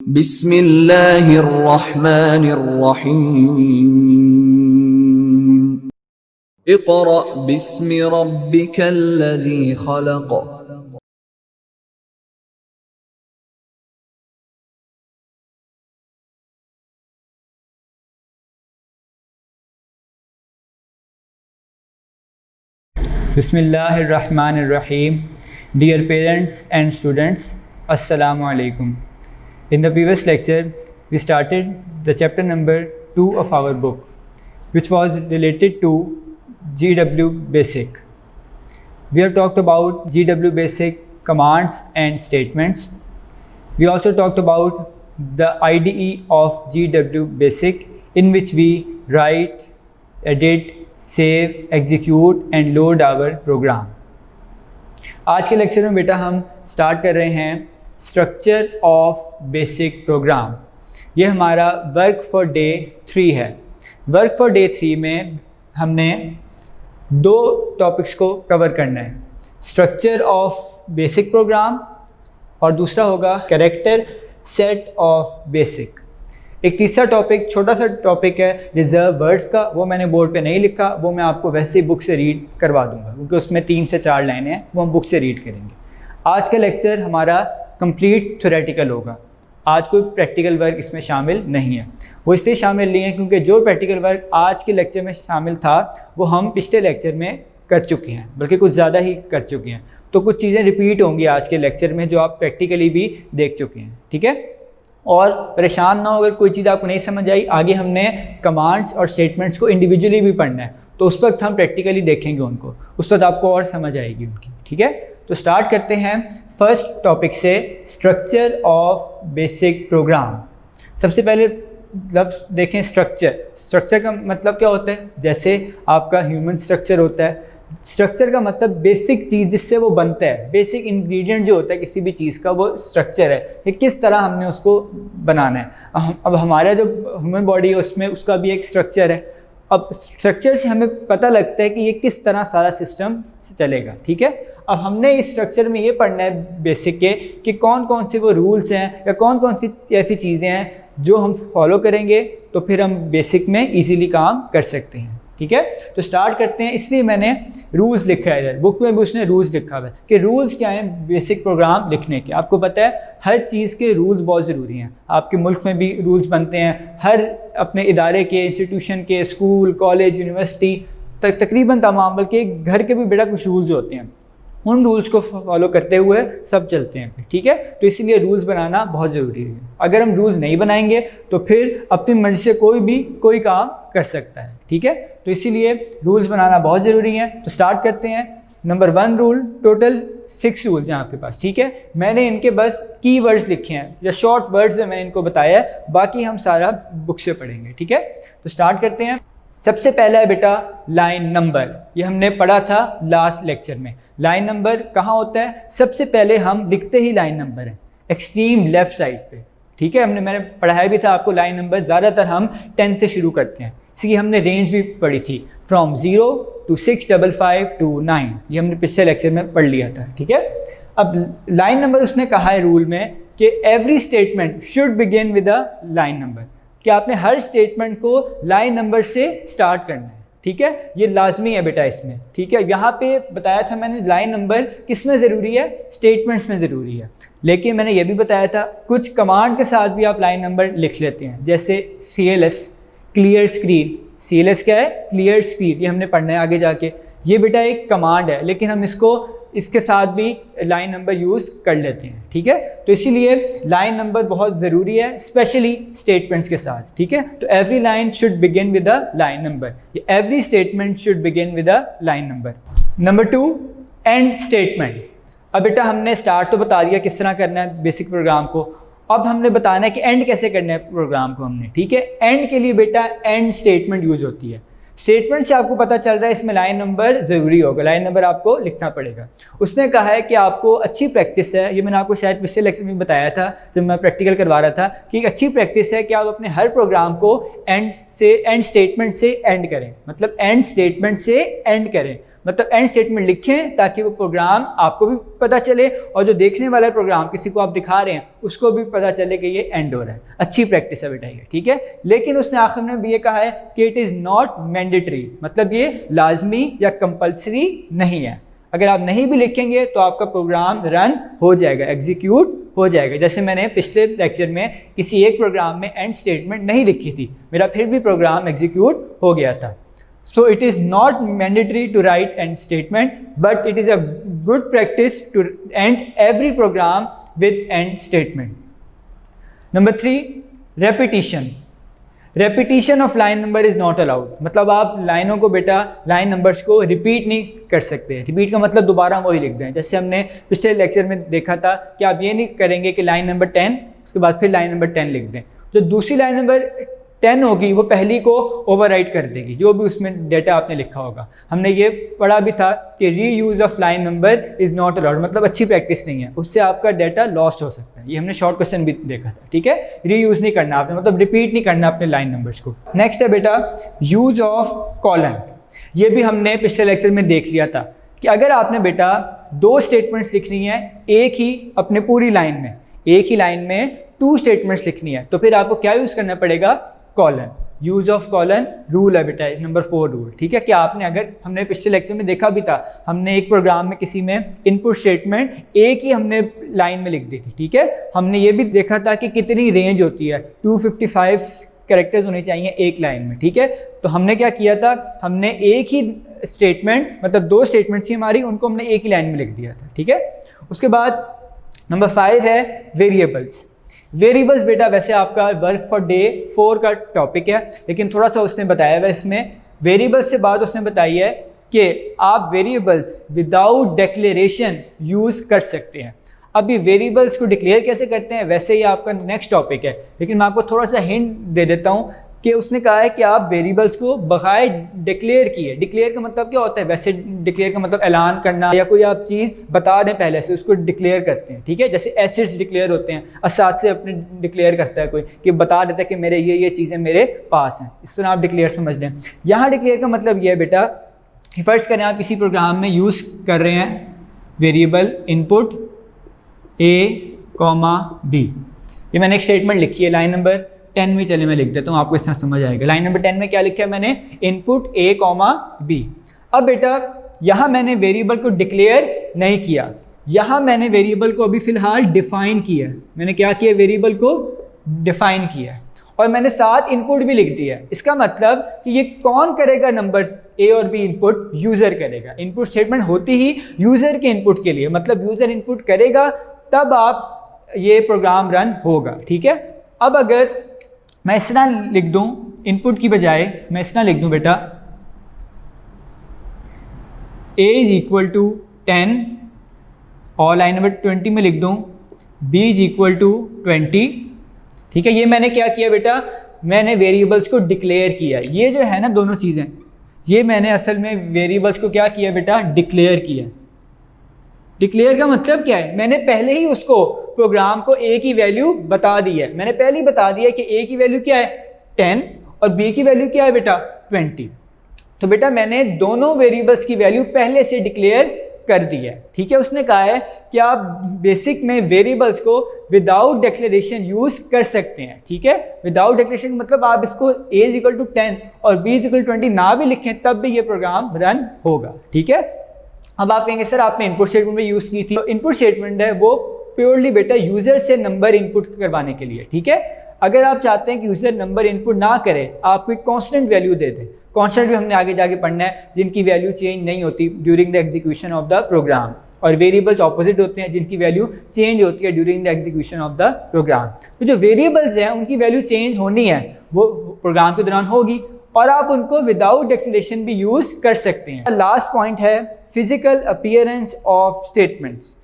बिस्मिल्लाहिर्रहमानिर्रहीम। Iqra बिस्मि रब्बिकल्लज़ी खलक़। Bismillahirrahmanirrahim. Dear parents and students, Assalamu alaikum. In the previous lecture, we started the chapter number 2 of our book, which was related to GW Basic. We have talked about GW Basic commands and statements. We also talked about the IDE of GW Basic, in which we write, edit, save, execute and load our program. आज के lecture में बेटा हम start कर रहे हैं structure of basic programme. ये हमारा वर्क फॉर डे 3 है। वर्क फॉर डे 3 में हमने 2 टॉपिक्स को कवर करना है, स्ट्रक्चर ऑफ बेसिक प्रोग्राम और दूसरा होगा कैरेक्टर सेट ऑफ बेसिक। एक तीसरा टॉपिक, छोटा सा टॉपिक है रिजर्व वर्ड्स का, वो मैंने बोर्ड पे नहीं लिखा, वो मैं आपको वैसे ही बुक से रीड करवा दूंगा क्योंकि उसमें 3 से 4 लाइनें हैं, वो हम बुक से रीड करेंगे। आज का लेक्चर हमारा कंप्लीट थ्योरेटिकल होगा। आज कोई प्रैक्टिकल वर्क इसमें शामिल नहीं है। वो इसलिए शामिल नहीं है क्योंकि जो प्रैक्टिकल वर्क आज के लेक्चर में शामिल था वो हम पिछले लेक्चर में कर चुके हैं, बल्कि कुछ ज़्यादा ही कर चुके हैं। तो कुछ चीज़ें रिपीट होंगी आज के लेक्चर में जो आप प्रैक्टिकली भी देख चुके हैं, ठीक है। और परेशान ना हो अगर कोई चीज़ आपको नहीं समझ आई। आगे हमने कमांड्स और स्टेटमेंट्स को इंडिविजुअली भी पढ़ना है, तो उस वक्त हम प्रैक्टिकली देखेंगे उनको, उस वक्त आपको और समझ आएगी उनकी, ठीक है। तो स्टार्ट करते हैं फर्स्ट टॉपिक से, स्ट्रक्चर ऑफ बेसिक प्रोग्राम। सबसे पहले लफ्ज़ देखें स्ट्रक्चर। स्ट्रक्चर का मतलब क्या होता है? जैसे आपका ह्यूमन स्ट्रक्चर होता है, स्ट्रक्चर का मतलब बेसिक चीज़ जिससे वो बनता है, बेसिक इंग्रेडिएंट जो होता है किसी भी चीज़ का, वो स्ट्रक्चर है कि किस तरह हमने उसको बनाना है। अब हमारा जो ह्यूमन बॉडी है उसमें उसका भी एक स्ट्रक्चर है। अब स्ट्रक्चर से हमें पता लगता है कि ये किस तरह सारा सिस्टम चलेगा, ठीक है। अब हमने इस स्ट्रक्चर में ये पढ़ना है बेसिक के कि कौन कौन से वो रूल्स हैं या कौन कौन सी ऐसी चीज़ें हैं जो हम फॉलो करेंगे तो फिर हम बेसिक में ईजीली काम कर सकते हैं, ठीक है। तो स्टार्ट करते हैं। इसलिए मैंने रूल्स लिखा है इधर, बुक में भी उसने रूल्स लिखा हुआ है कि रूल्स क्या हैं बेसिक प्रोग्राम लिखने के। आपको पता है हर चीज़ के रूल्स बहुत ज़रूरी हैं। आपके मुल्क में भी रूल्स बनते हैं, हर अपने इदारे के, इंस्टीट्यूशन के, स्कूल, कॉलेज, यूनिवर्सिटी तक तकरीबन तमाम, बल्कि घर के भी बेटा कुछ रूल्स होते हैं। उन रूल्स को फॉलो करते हुए सब चलते हैं, ठीक है। तो इसीलिए रूल्स बनाना बहुत ज़रूरी है। अगर हम रूल्स नहीं बनाएंगे तो फिर अपनी मर्ज़ी से कोई काम कर सकता है, ठीक है। तो इसीलिए रूल्स बनाना बहुत ज़रूरी है। तो स्टार्ट करते हैं। नंबर 1 रूल, टोटल 6 रूल्स हैं आपके पास, ठीक है। मैंने इनके बस की वर्ड्स लिखे हैं या शॉर्ट वर्ड्स में मैंने इनको बताया है, बाकी हम सारा बुक से पढ़ेंगे, ठीक है। तो स्टार्ट करते हैं। सबसे पहला है बेटा लाइन नंबर। ये हमने पढ़ा था लास्ट लेक्चर में। लाइन नंबर कहाँ होता है? सबसे पहले हम लिखते ही लाइन नंबर है एक्सट्रीम लेफ्ट साइड पे, ठीक है। मैंने पढ़ाया भी था आपको लाइन नंबर, ज़्यादातर हम 10 से शुरू करते हैं। इसकी हमने रेंज भी पढ़ी थी, फ्रॉम 0 to 655 to 9। ये हमने पिछले लेक्चर में पढ़ लिया था, ठीक है। अब लाइन नंबर उसने कहा है रूल में कि every statement should begin with a line number, कि आपने हर स्टेटमेंट को लाइन नंबर से स्टार्ट करना है, ठीक है। ये लाजमी है बेटा इसमें, ठीक है। यहाँ पे बताया था मैंने लाइन नंबर किस में ज़रूरी है? स्टेटमेंट्स में ज़रूरी है। लेकिन मैंने ये भी बताया था कुछ कमांड के साथ भी आप लाइन नंबर लिख लेते हैं, जैसे CLS क्लियर स्क्रीन। CLS क्या है? Clear screen. ये हमने पढ़ना है आगे जाके। ये बेटा एक कमांड है, लेकिन हम इसके साथ भी लाइन नंबर यूज़ कर लेते हैं, ठीक है। तो इसीलिए लाइन नंबर बहुत ज़रूरी है, स्पेशली स्टेटमेंट्स के साथ, ठीक है। तो every line should begin with a line number, every statement should begin with a line number. Number 2 and statement. अब बेटा हमने स्टार्ट तो बता दिया किस तरह करना है बेसिक प्रोग्राम को, अब हमने बताना है कि एंड कैसे करना है प्रोग्राम को हमने, ठीक है। एंड के लिए बेटा एंड स्टेटमेंट यूज़ होती है। स्टेटमेंट से आपको पता चल रहा है इसमें लाइन नंबर ज़रूरी होगा, लाइन नंबर आपको लिखना पड़ेगा। उसने कहा है कि आपको अच्छी प्रैक्टिस है, ये मैंने आपको शायद पिछले लेक्चर में बताया था जब मैं प्रैक्टिकल करवा रहा था, कि एक अच्छी प्रैक्टिस है कि आप अपने हर प्रोग्राम को एंड स्टेटमेंट से एंड करें, मतलब एंड स्टेटमेंट से एंड करें। मतलब एंड स्टेटमेंट लिखें ताकि वो प्रोग्राम आपको भी पता चले और जो देखने वाला प्रोग्राम किसी को आप दिखा रहे हैं उसको भी पता चले कि ये एंड हो रहा है। अच्छी प्रैक्टिस है बेटा ये, ठीक है। लेकिन उसने आखिर में भी ये कहा है कि इट इज़ नॉट मैंडेटरी, मतलब ये लाजमी या कंपल्सरी नहीं है। अगर आप नहीं भी लिखेंगे तो आपका प्रोग्राम रन हो जाएगा, एग्जीक्यूट हो जाएगा। जैसे मैंने पिछले लेक्चर में किसी एक प्रोग्राम में एंड स्टेटमेंट नहीं लिखी थी, मेरा फिर भी प्रोग्राम एग्जीक्यूट हो गया था। So it is not mandatory to write end statement, but it is a good practice to end every program with end statement. Number 3, repetition. Repetition of line number is not allowed, मतलब आप लाइनों को बेटा line numbers को repeat नहीं कर सकते। Repeat का मतलब दोबारा वही लिख दें। जैसे हमने पिछले लेक्चर में देखा था कि आप ये नहीं करेंगे कि लाइन नंबर 10 उसके बाद फिर लाइन नंबर 10 लिख दें। जो दूसरी लाइन नंबर 10 होगी वो पहली को ओवरराइट कर देगी, जो भी उसमें डेटा आपने लिखा होगा। हमने ये पढ़ा भी था कि reuse of line number is not allowed, मतलब अच्छी प्रैक्टिस नहीं है, उससे आपका डेटा लॉस्ट हो सकता है। ये हमने शॉर्ट क्वेश्चन भी देखा था, ठीक है। रीयूज नहीं करना आपने, मतलब रिपीट नहीं करना अपने लाइन नंबर्स को। नेक्स्ट है बेटा यूज ऑफ कॉलन। ये भी हमने पिछले लेक्चर में देख लिया था कि अगर आपने बेटा 2 स्टेटमेंट्स लिखनी है एक ही अपने पूरी लाइन में, एक ही लाइन में 2 स्टेटमेंट्स लिखनी है, तो फिर आपको क्या यूज़ करना पड़ेगा? Colon. Use of colon rule है बेटा, नंबर 4 रूल, ठीक है। कि आपने, अगर हमने पिछले लेक्चर में देखा भी था, हमने एक प्रोग्राम में किसी में इनपुट स्टेटमेंट एक ही हमने लाइन में लिख दी थी, ठीक है। हमने ये भी देखा था कि कितनी रेंज होती है, 255 कैरेक्टर्स होने चाहिए एक लाइन में, ठीक है। तो हमने क्या किया था, हमने एक ही स्टेटमेंट, मतलब 2 स्टेटमेंट्स ही हमारी, उनको हमने एक ही लाइन में लिख दिया था, ठीक है। उसके बाद नंबर 5 है वेरिएबल्स। वेरिएबल्स बेटा वैसे आपका वर्क फॉर डे 4 का टॉपिक है, लेकिन थोड़ा सा उसने बताया हुआ इसमें। वेरिएबल्स से बाद उसने बताई है कि आप वेरिएबल्स विदाउट डिक्लेरेशन यूज़ कर सकते हैं। अभी वेरिएबल्स को डिक्लेयर कैसे करते हैं वैसे ही आपका नेक्स्ट टॉपिक है, लेकिन मैं आपको थोड़ा सा हिंट दे देता हूँ कि उसने कहा है कि आप वेरिएबल्स को बगैर डिक्लेयर किए। डिक्लेयर का मतलब क्या होता है? वैसे डिक्लेयर का मतलब ऐलान करना या कोई आप चीज़ बता दें पहले से, उसको डिक्लेयर करते हैं, ठीक है। जैसे एसेट्स डिक्लेयर होते हैं, असाथ से अपने डिक्लेयर करता है कोई, कि बता देता है कि मेरे ये चीज़ें मेरे पास हैं, इस तरह आप डिक्लेयर समझ लें। यहाँ डिक्लेयर का मतलब ये है बेटा कि फ़र्ज़ करें आप किसी प्रोग्राम में यूज़ कर रहे हैं वेरिएबल इनपुट A, B। ये मैंने एक स्टेटमेंट लिखी है, लाइन नंबर 10 में चले मैं लिख देता हूँ, आपको इस तरह समझ आएगा। लाइन नंबर 10 में क्या लिखा है मैंने? Input A, B। अब बेटा यहाँ मैंने वेरिएबल को डिक्लेयर नहीं किया, यहाँ मैंने वेरिएबल को अभी फ़िलहाल डिफ़ाइन किया है। मैंने क्या किया? वेरिएबल को डिफ़ाइन किया है और मैंने साथ इनपुट भी लिख दिया है। इसका मतलब कि ये कौन करेगा? नंबर्स A और B इनपुट यूज़र करेगा। इनपुट स्टेटमेंट होती ही यूज़र के इनपुट के लिए, मतलब यूज़र इनपुट करेगा तब आप ये प्रोग्राम रन होगा, ठीक है। अब अगर मैं इस तरह लिख दूं, इनपुट की बजाय मैं इस तरह लिख दूं बेटा A इज इक्वल टू 10 और लाइन नंबर 20 में लिख दूं B इज इक्वल टू 20, ठीक है। ये मैंने क्या किया बेटा? मैंने वेरिएबल्स को डिक्लेयर किया। ये जो है ना दोनों चीज़ें, ये मैंने असल में वेरिएबल्स को क्या किया बेटा? डिक्लेयर किया। डिक्लेयर का मतलब क्या है? मैंने पहले ही उसको प्रोग्राम को A की वैल्यू बता दी है। मैंने पहले ही बता दिया कि A की वैल्यू क्या है? 10 और B की वैल्यू क्या है बेटा? 20। तो बेटा मैंने दोनों वेरिएबल्स की वैल्यू पहले से डिक्लेयर कर दी है, ठीक है। उसने कहा है कि आप बेसिक में वेरिएबल्स को विदाउट डिक्लेरेशन यूज़ कर सकते हैं, ठीक है। विदाउट डिक्लेरेशन मतलब आप इसको A इज इक्वल टू 10 और B इज इक्वल टू 20 ना भी लिखें तब भी ये प्रोग्राम रन होगा, ठीक है। अब आप कहेंगे सर आपने इनपुट स्टेटमेंट में यूज़ की थी। तो इनपुट स्टेटमेंट है वो प्योरली बेटा यूज़र से नंबर इनपुट करवाने के लिए, ठीक है। अगर आप चाहते हैं कि यूज़र नंबर इनपुट ना करे, आप कोई कांस्टेंट वैल्यू दे दें। कांस्टेंट भी हमने आगे जाके पढ़ना है, जिनकी वैल्यू चेंज नहीं होती during the execution of the program, और वेरिएबल्स ऑपोजिट होते हैं जिनकी वैल्यू चेंज होती है during the execution of the program. तो जो वेरिएबल्स हैं उनकी वैल्यू चेंज होनी है, वो प्रोग्राम के दौरान होगी और आप उनको विदाउट डिक्लेरेशन भी यूज़ कर सकते हैं। लास्ट पॉइंट है physical appearance of statements.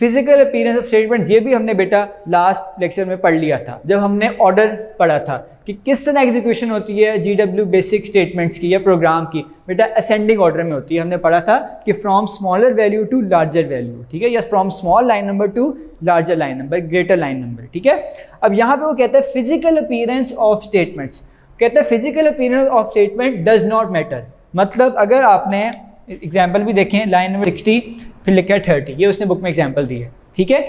Physical appearance of statements ये भी हमने बेटा लास्ट लेक्चर में पढ़ लिया था, जब हमने ऑर्डर पढ़ा था कि किस तरह एग्जीक्यूशन होती है GW बेसिक स्टेटमेंट्स की या प्रोग्राम की। बेटा असेंडिंग ऑर्डर में होती है। हमने पढ़ा था कि from smaller value to larger value, ठीक है, या from small line number to larger line number, greater line number, ठीक है। अब यहाँ पे वो कहता है फिजिकल अपीयरेंस ऑफ स्टेटमेंट्स, कहता है physical appearance of statement does not matter. मतलब अगर आपने एग्जाम्पल भी देखें, लाइन नंबर 60 फिर लिखा है 30, ये उसने बुक में एग्जाम्पल दी है, ठीक है।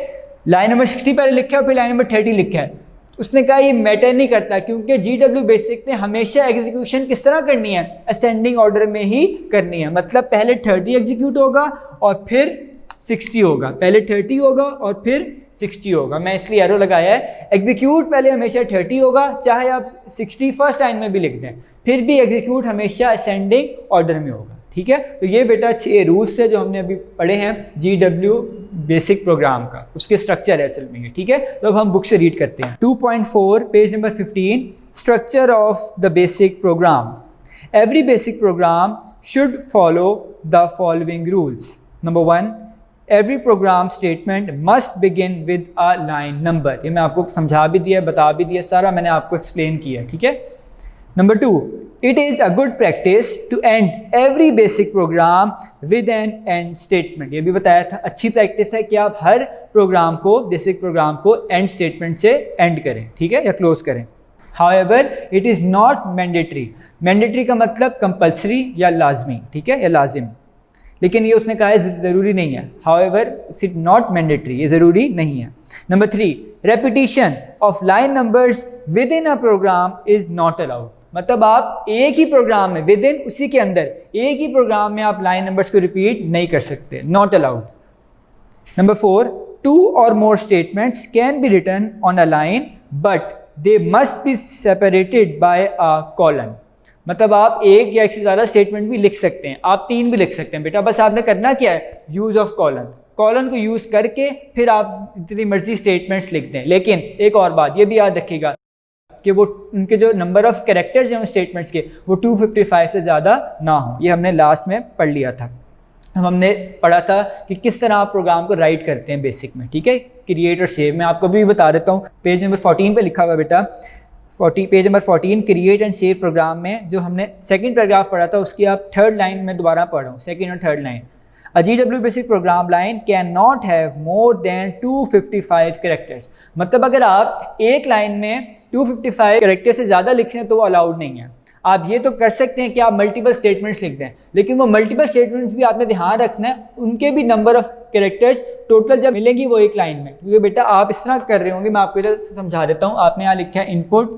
लाइन नंबर 60 पहले लिखा है और फिर लाइन नंबर 30 लिखा है। उसने कहा ये मैटर नहीं करता क्योंकि GW बेसिक ने हमेशा एग्जीक्यूशन किस तरह करनी है, असेंडिंग ऑर्डर में ही करनी है। मतलब पहले 30 एग्जीक्यूट होगा और फिर 60 होगा, पहले 30 होगा और फिर 60 होगा। मैं इसलिए एरो लगाया है, एग्जीक्यूट पहले हमेशा 30 होगा, चाहे आप 60 फर्स्ट लाइन में भी लिख दें, फिर भी एग्जीक्यूट हमेशा असेंडिंग ऑर्डर में होगा, ठीक है। तो ये बेटा 6 रूल्स है जो हमने अभी पढ़े हैं GW बेसिक प्रोग्राम का, उसके स्ट्रक्चर है असल में ये, ठीक है। तो अब हम बुक से रीड करते हैं। 2.4 page number 15, structure of the basic programme. Every basic programme should follow the following rules. Number 1, every program statement must begin with a line number. ये मैं आपको समझा भी दिया, बता भी दिया, सारा मैंने आपको एक्सप्लेन किया, ठीक है। Number 2, it is a good practice to end every basic program with an end statement. ये भी बताया था, अच्छी प्रैक्टिस है कि आप हर प्रोग्राम को, बेसिक प्रोग्राम को एंड स्टेटमेंट से एंड करें, ठीक है, या क्लोज करें। However, it is not mandatory. Mandatory का मतलब कंपल्सरी या लाजमी, ठीक है, या लाजिम, लेकिन ये उसने कहा है ज़रूरी नहीं है। However, it's not mandatory, ये ज़रूरी नहीं है। Number 3, repetition of line numbers within a program is not allowed. मतलब आप एक ही प्रोग्राम में, विद इन, उसी के अंदर एक ही प्रोग्राम में आप लाइन नंबर्स को रिपीट नहीं कर सकते, not allowed. Number 4, 2 or more statements can be written on a line but they must be separated by a colon. मतलब आप एक या एक से ज़्यादा स्टेटमेंट भी लिख सकते हैं, आप 3 भी लिख सकते हैं बेटा, बस आपने करना क्या है, यूज़ ऑफ कॉलन, कॉलन को यूज़ करके फिर आप जितनी मर्जी स्टेटमेंट्स लिख दें। लेकिन एक और बात ये भी याद रखिएगा कि वो उनके जो नंबर ऑफ़ कैरेक्टर्स हैं उन स्टेटमेंट्स के, वो 255 से ज़्यादा ना हो। ये हमने लास्ट में पढ़ लिया था, हमने पढ़ा था कि किस तरह आप प्रोग्राम को राइट करते हैं बेसिक में, ठीक है, क्रिएट और सेव। मैं आपको भी बता देता हूँ, पेज नंबर 14 पे लिखा हुआ बेटा, page number 14, create and save program में जो हमने सेकंड पैराग्राफ पढ़ा था, उसकी आप थर्ड लाइन में दोबारा पढ़ो, सेकंड और third line. A GW basic program line cannot have more than 255 characters. मतलब अगर आप एक लाइन में 255 कैरेक्टर से ज़्यादा लिख रहे हैं तो वो अलाउड नहीं है। आप ये तो कर सकते हैं कि आप मल्टीपल स्टेटमेंट्स लिख दें, लेकिन वो मल्टीपल स्टेटमेंट्स भी आपने ध्यान रखना है, उनके भी नंबर ऑफ कैरेक्टर्स टोटल जब मिलेंगी वो एक लाइन में। क्योंकि बेटा आप इस तरह कर रहे होंगे, मैं आपको इधर समझा देता हूँ। आपने यहाँ लिखा है इनपुट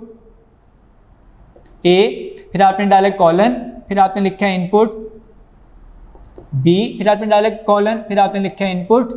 ए, फिर आपने डाला कॉलन, फिर आपने लिखा है इनपुट बी, फिर आपने डाला कॉलन, फिर आपने लिखा है इनपुट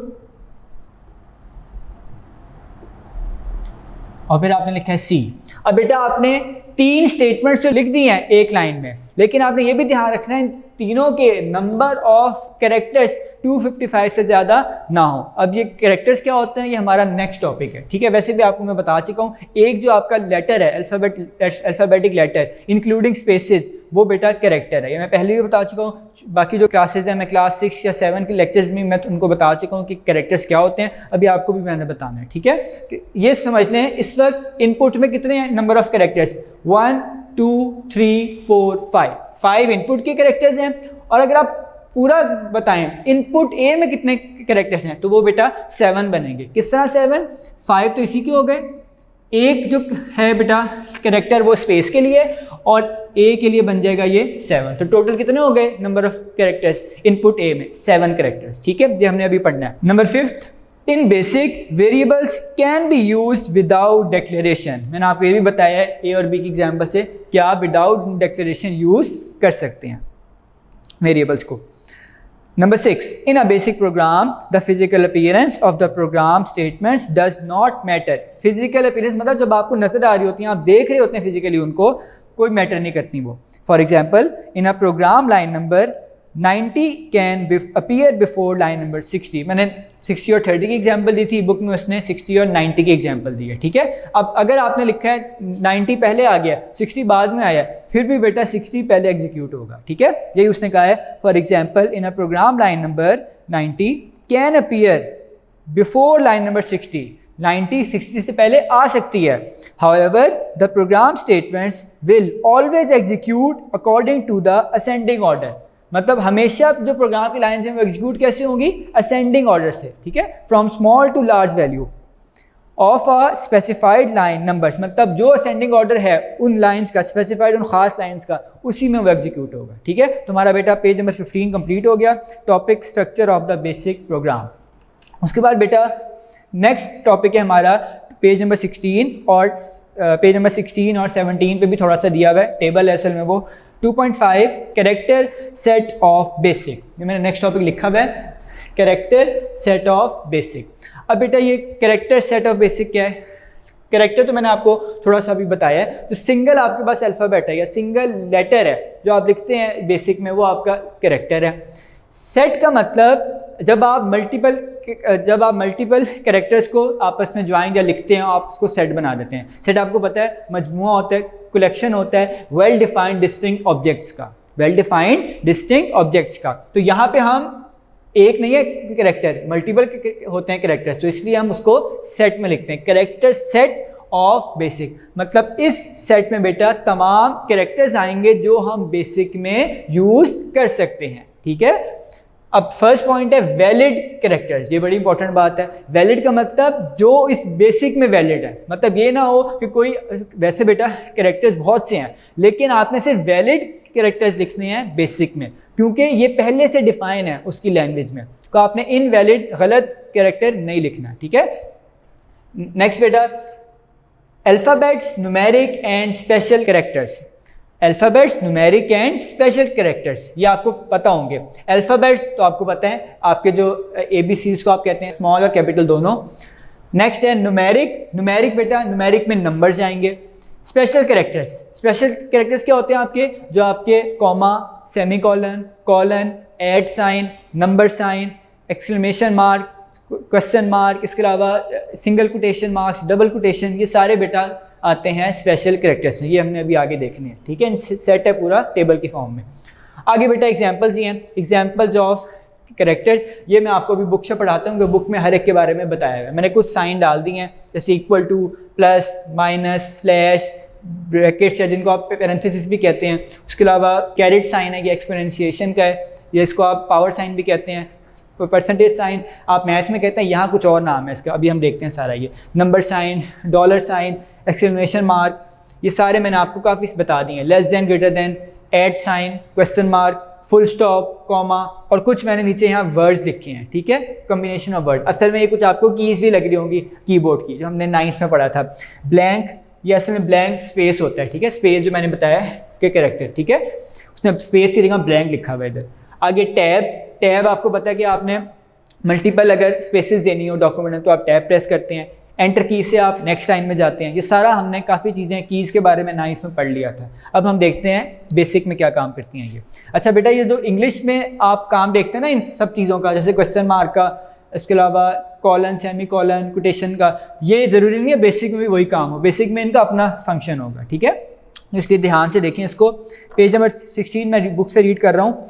और फिर आपने लिखा है सी। अब बेटा आपने 3 स्टेटमेंट्स जो लिख दिए हैं एक लाइन में, लेकिन आपने ये भी ध्यान रखना है तीनों के नंबर ऑफ कैरेक्टर्स 255 से ज़्यादा ना हो। अब ये कैरेक्टर्स क्या होते हैं, ये हमारा नेक्स्ट टॉपिक है, ठीक है। वैसे भी आपको मैं बता चुका हूँ, एक जो आपका लेटर है अल्फ़ाबेटिक लेटर इंक्लूडिंग स्पेसेस, वो बेटा कैरेक्टर है, ये मैं पहले भी बता चुका हूँ। बाकी जो क्लासेज हैं, मैं क्लास 6 या 7 के लेक्चर्स में मैं उनको बता चुका हूँ कि कैरेक्टर्स क्या होते हैं। अभी आपको भी मैंने बताना है, ठीक है। ये समझ लें इस वक्त इनपुट में कितने नंबर ऑफ कैरेक्टर्स, 1 2 3 4 5 इनपुट के कैरेक्टर्स हैं। और अगर आप पूरा बताएं इनपुट ए में कितने कैरेक्टर्स हैं, तो वो बेटा 7 बनेंगे। किस तरह 7, 5 तो इसी के हो गए, एक जो है बेटा कैरेक्टर वो स्पेस के लिए और ए के लिए बन जाएगा ये 7। तो टोटल कितने हो गए number of characters input A में, 7 कैरेक्टर्स, ठीक है। ये हमने अभी पढ़ना है। Number 5, in basic variables can be use without declaration. मैंने आपको ये भी बताया है ए और बी की एग्जाम्पल से कि आप विदाउट डिक्लेरेशन यूज कर सकते हैं वेरिएबल्स को। Number 6, in a basic program, the physical appearance of the program statements does not matter. Physical appearance मतलब जब आपको नजर आ रही होती हैं, आप देख रहे होते हैं फिजिकली उनको, कोई मैटर नहीं करती वो। For example, in a program line number 90 can appear before line number 60. मैंने 60 और 30 की एग्जाम्पल दी थी, बुक में उसने 60 और 90 की एग्जाम्पल दी है, ठीक है। अब अगर आपने लिखा है 90 पहले आ गया, 60 बाद में आया, फिर भी बेटा 60 पहले एग्जीक्यूट होगा, ठीक है। यही उसने कहा है, for example in a program line number 90 can appear before line number 60. 90 60 से पहले आ सकती है। However, the program statements will always execute according to the ascending order. मतलब हमेशा जो प्रोग्राम की लाइन्स हैं वो एग्जीक्यूट कैसे होंगी, असेंडिंग ऑर्डर से, ठीक है, from small to large value. Of a specified line numbers, मतलब जो असेंडिंग ऑर्डर है उन लाइंस का, स्पेसिफाइड उन खास लाइंस का, उसी में वो एग्जीक्यूट होगा। ठीक है, तुम्हारा बेटा पेज नंबर 15 कंप्लीट हो गया, topic structure of the basic programme. उसके बाद बेटा नेक्स्ट टॉपिक है हमारा पेज नंबर 16 और पेज नंबर 16 और 17 पे भी थोड़ा सा दिया हुआ है, टेबल है असल में वो। 2.5 कैरेक्टर सेट ऑफ बेसिक, ये मैंने नेक्स्ट टॉपिक लिखा हुआ है, कैरेक्टर सेट ऑफ बेसिक। अब बेटा ये कैरेक्टर सेट ऑफ बेसिक क्या है? कैरेक्टर तो मैंने आपको थोड़ा सा भी बताया है, जो सिंगल आपके पास अल्फ़ाबेट है या सिंगल लेटर है जो आप लिखते हैं बेसिक में, वो आपका कैरेक्टर है। सेट का मतलब जब आप मल्टीपल कैरेक्टर्स को आपस में ज्वाइन या लिखते हैं, आप उसको सेट बना देते हैं। सेट आपको पता है मजमुआ होता है, कलेक्शन होता है वेल डिफाइंड डिस्टिंक्ट ऑब्जेक्ट्स का, वेल डिफाइंड डिस्टिंक्ट ऑब्जेक्ट्स का। तो यहाँ पे हम एक नहीं है कैरेक्टर, मल्टीपल होते हैं कैरेक्टर्स, तो इसलिए हम उसको सेट में लिखते हैं, कैरेक्टर सेट ऑफ बेसिक। मतलब इस सेट में बेटा तमाम कैरेक्टर्स आएंगे जो हम बेसिक में यूज कर सकते हैं। ठीक है, अब फर्स्ट पॉइंट है वैलिड कैरेक्टर्स, ये बड़ी इंपॉर्टेंट बात है। वैलिड का मतलब जो इस बेसिक में वैलिड है, मतलब ये ना हो कि कोई, वैसे बेटा कैरेक्टर्स बहुत से हैं लेकिन आपने सिर्फ वैलिड कैरेक्टर्स लिखने हैं बेसिक में, क्योंकि ये पहले से डिफाइन है उसकी लैंग्वेज में, तो आपने इनवैलिड गलत कैरेक्टर नहीं लिखना। ठीक है, नेक्स्ट बेटा alphabets, numeric and special characters. Alphabets, numeric and special characters, ये आपको पता होंगे। अल्फ़ाबेट्स तो आपको पता है, आपके जो ABCs को आप कहते हैं, स्मॉल और कैपिटल दोनों। नेक्स्ट है न्यूमेरिक। न्यूमेरिक बेटा, न्यूमेरिक में नंबर्स आएंगे। स्पेशल कैरेक्टर्स, स्पेशल कैरेक्टर्स क्या होते हैं आपके? जो आपके comma, semi colon, colon, add sign, number sign, exclamation mark, question mark, इसके अलावा single quotation marks, double quotation, ये सारे बेटा आते हैं स्पेशल कैरेक्टर्स में, ये हमने अभी आगे देखने हैं। ठीक है, सेट है पूरा टेबल की फॉर्म में। आगे बेटा एग्जाम्पल्स ही हैं, एग्जाम्पल्स ऑफ कैरेक्टर्स, ये मैं आपको अभी बुक से पढ़ाता हूँ कि बुक में हर एक के बारे में बताया हुआ है। मैंने कुछ साइन डाल दिए हैं, जैसे equal to, plus, minus, slash, brackets है जिनको आप पैरेंथेसिस भी कहते हैं। उसके अलावा कैरेट साइन है, ये एक्सपोनेंशिएशन का है, ये इसको आप पावर साइन भी कहते हैं। परसेंटेज साइन आप मैथ में कहते हैं, यहाँ कुछ और नाम है इसका, अभी हम देखते हैं सारा ये। Number sign, dollar sign, exclamation mark, ये सारे मैंने आपको काफ़ी बता दिए हैं। Less than, greater than, add sign, question mark, full stop, comma, और कुछ मैंने नीचे यहाँ वर्ड्स लिखे हैं। ठीक है, कॉम्बिनेशन ऑफ वर्ड। असल में ये कुछ आपको कीज़ भी लग रही होंगी कीबोर्ड की, जो हमने 9th में पढ़ा था। ब्लैंक, ये असल में ब्लैंक स्पेस होता है। ठीक है, स्पेस जो मैंने बताया के कैरेक्टर, ठीक है, उसने स्पेस की जगह ब्लैंक लिखा हुआ है इधर। आगे टैब, टैब आपको पता है कि आपने मल्टीपल अगर स्पेसेस देनी हो डॉक्यूमेंट में तो आप टैब प्रेस करते हैं। एंटर की से आप नेक्स्ट लाइन में जाते हैं। ये सारा हमने काफ़ी चीज़ें कीज़ के बारे में 9th में पढ़ लिया था। अब हम देखते हैं बेसिक में क्या काम करती हैं ये। अच्छा बेटा, ये जो इंग्लिश में आप काम देखते हैं ना इन सब चीज़ों का, जैसे क्वेश्चन मार्क का, इसके अलावा कॉलन, सेमी कॉलन, कोटेशन का, ये ज़रूरी नहीं है बेसिक में भी वही काम हो, बेसिक में इनका अपना फंक्शन होगा। ठीक है, इसलिए ध्यान से देखें इसको। पेज नंबर 16 मैं बुक से रीड कर रहा हूँ।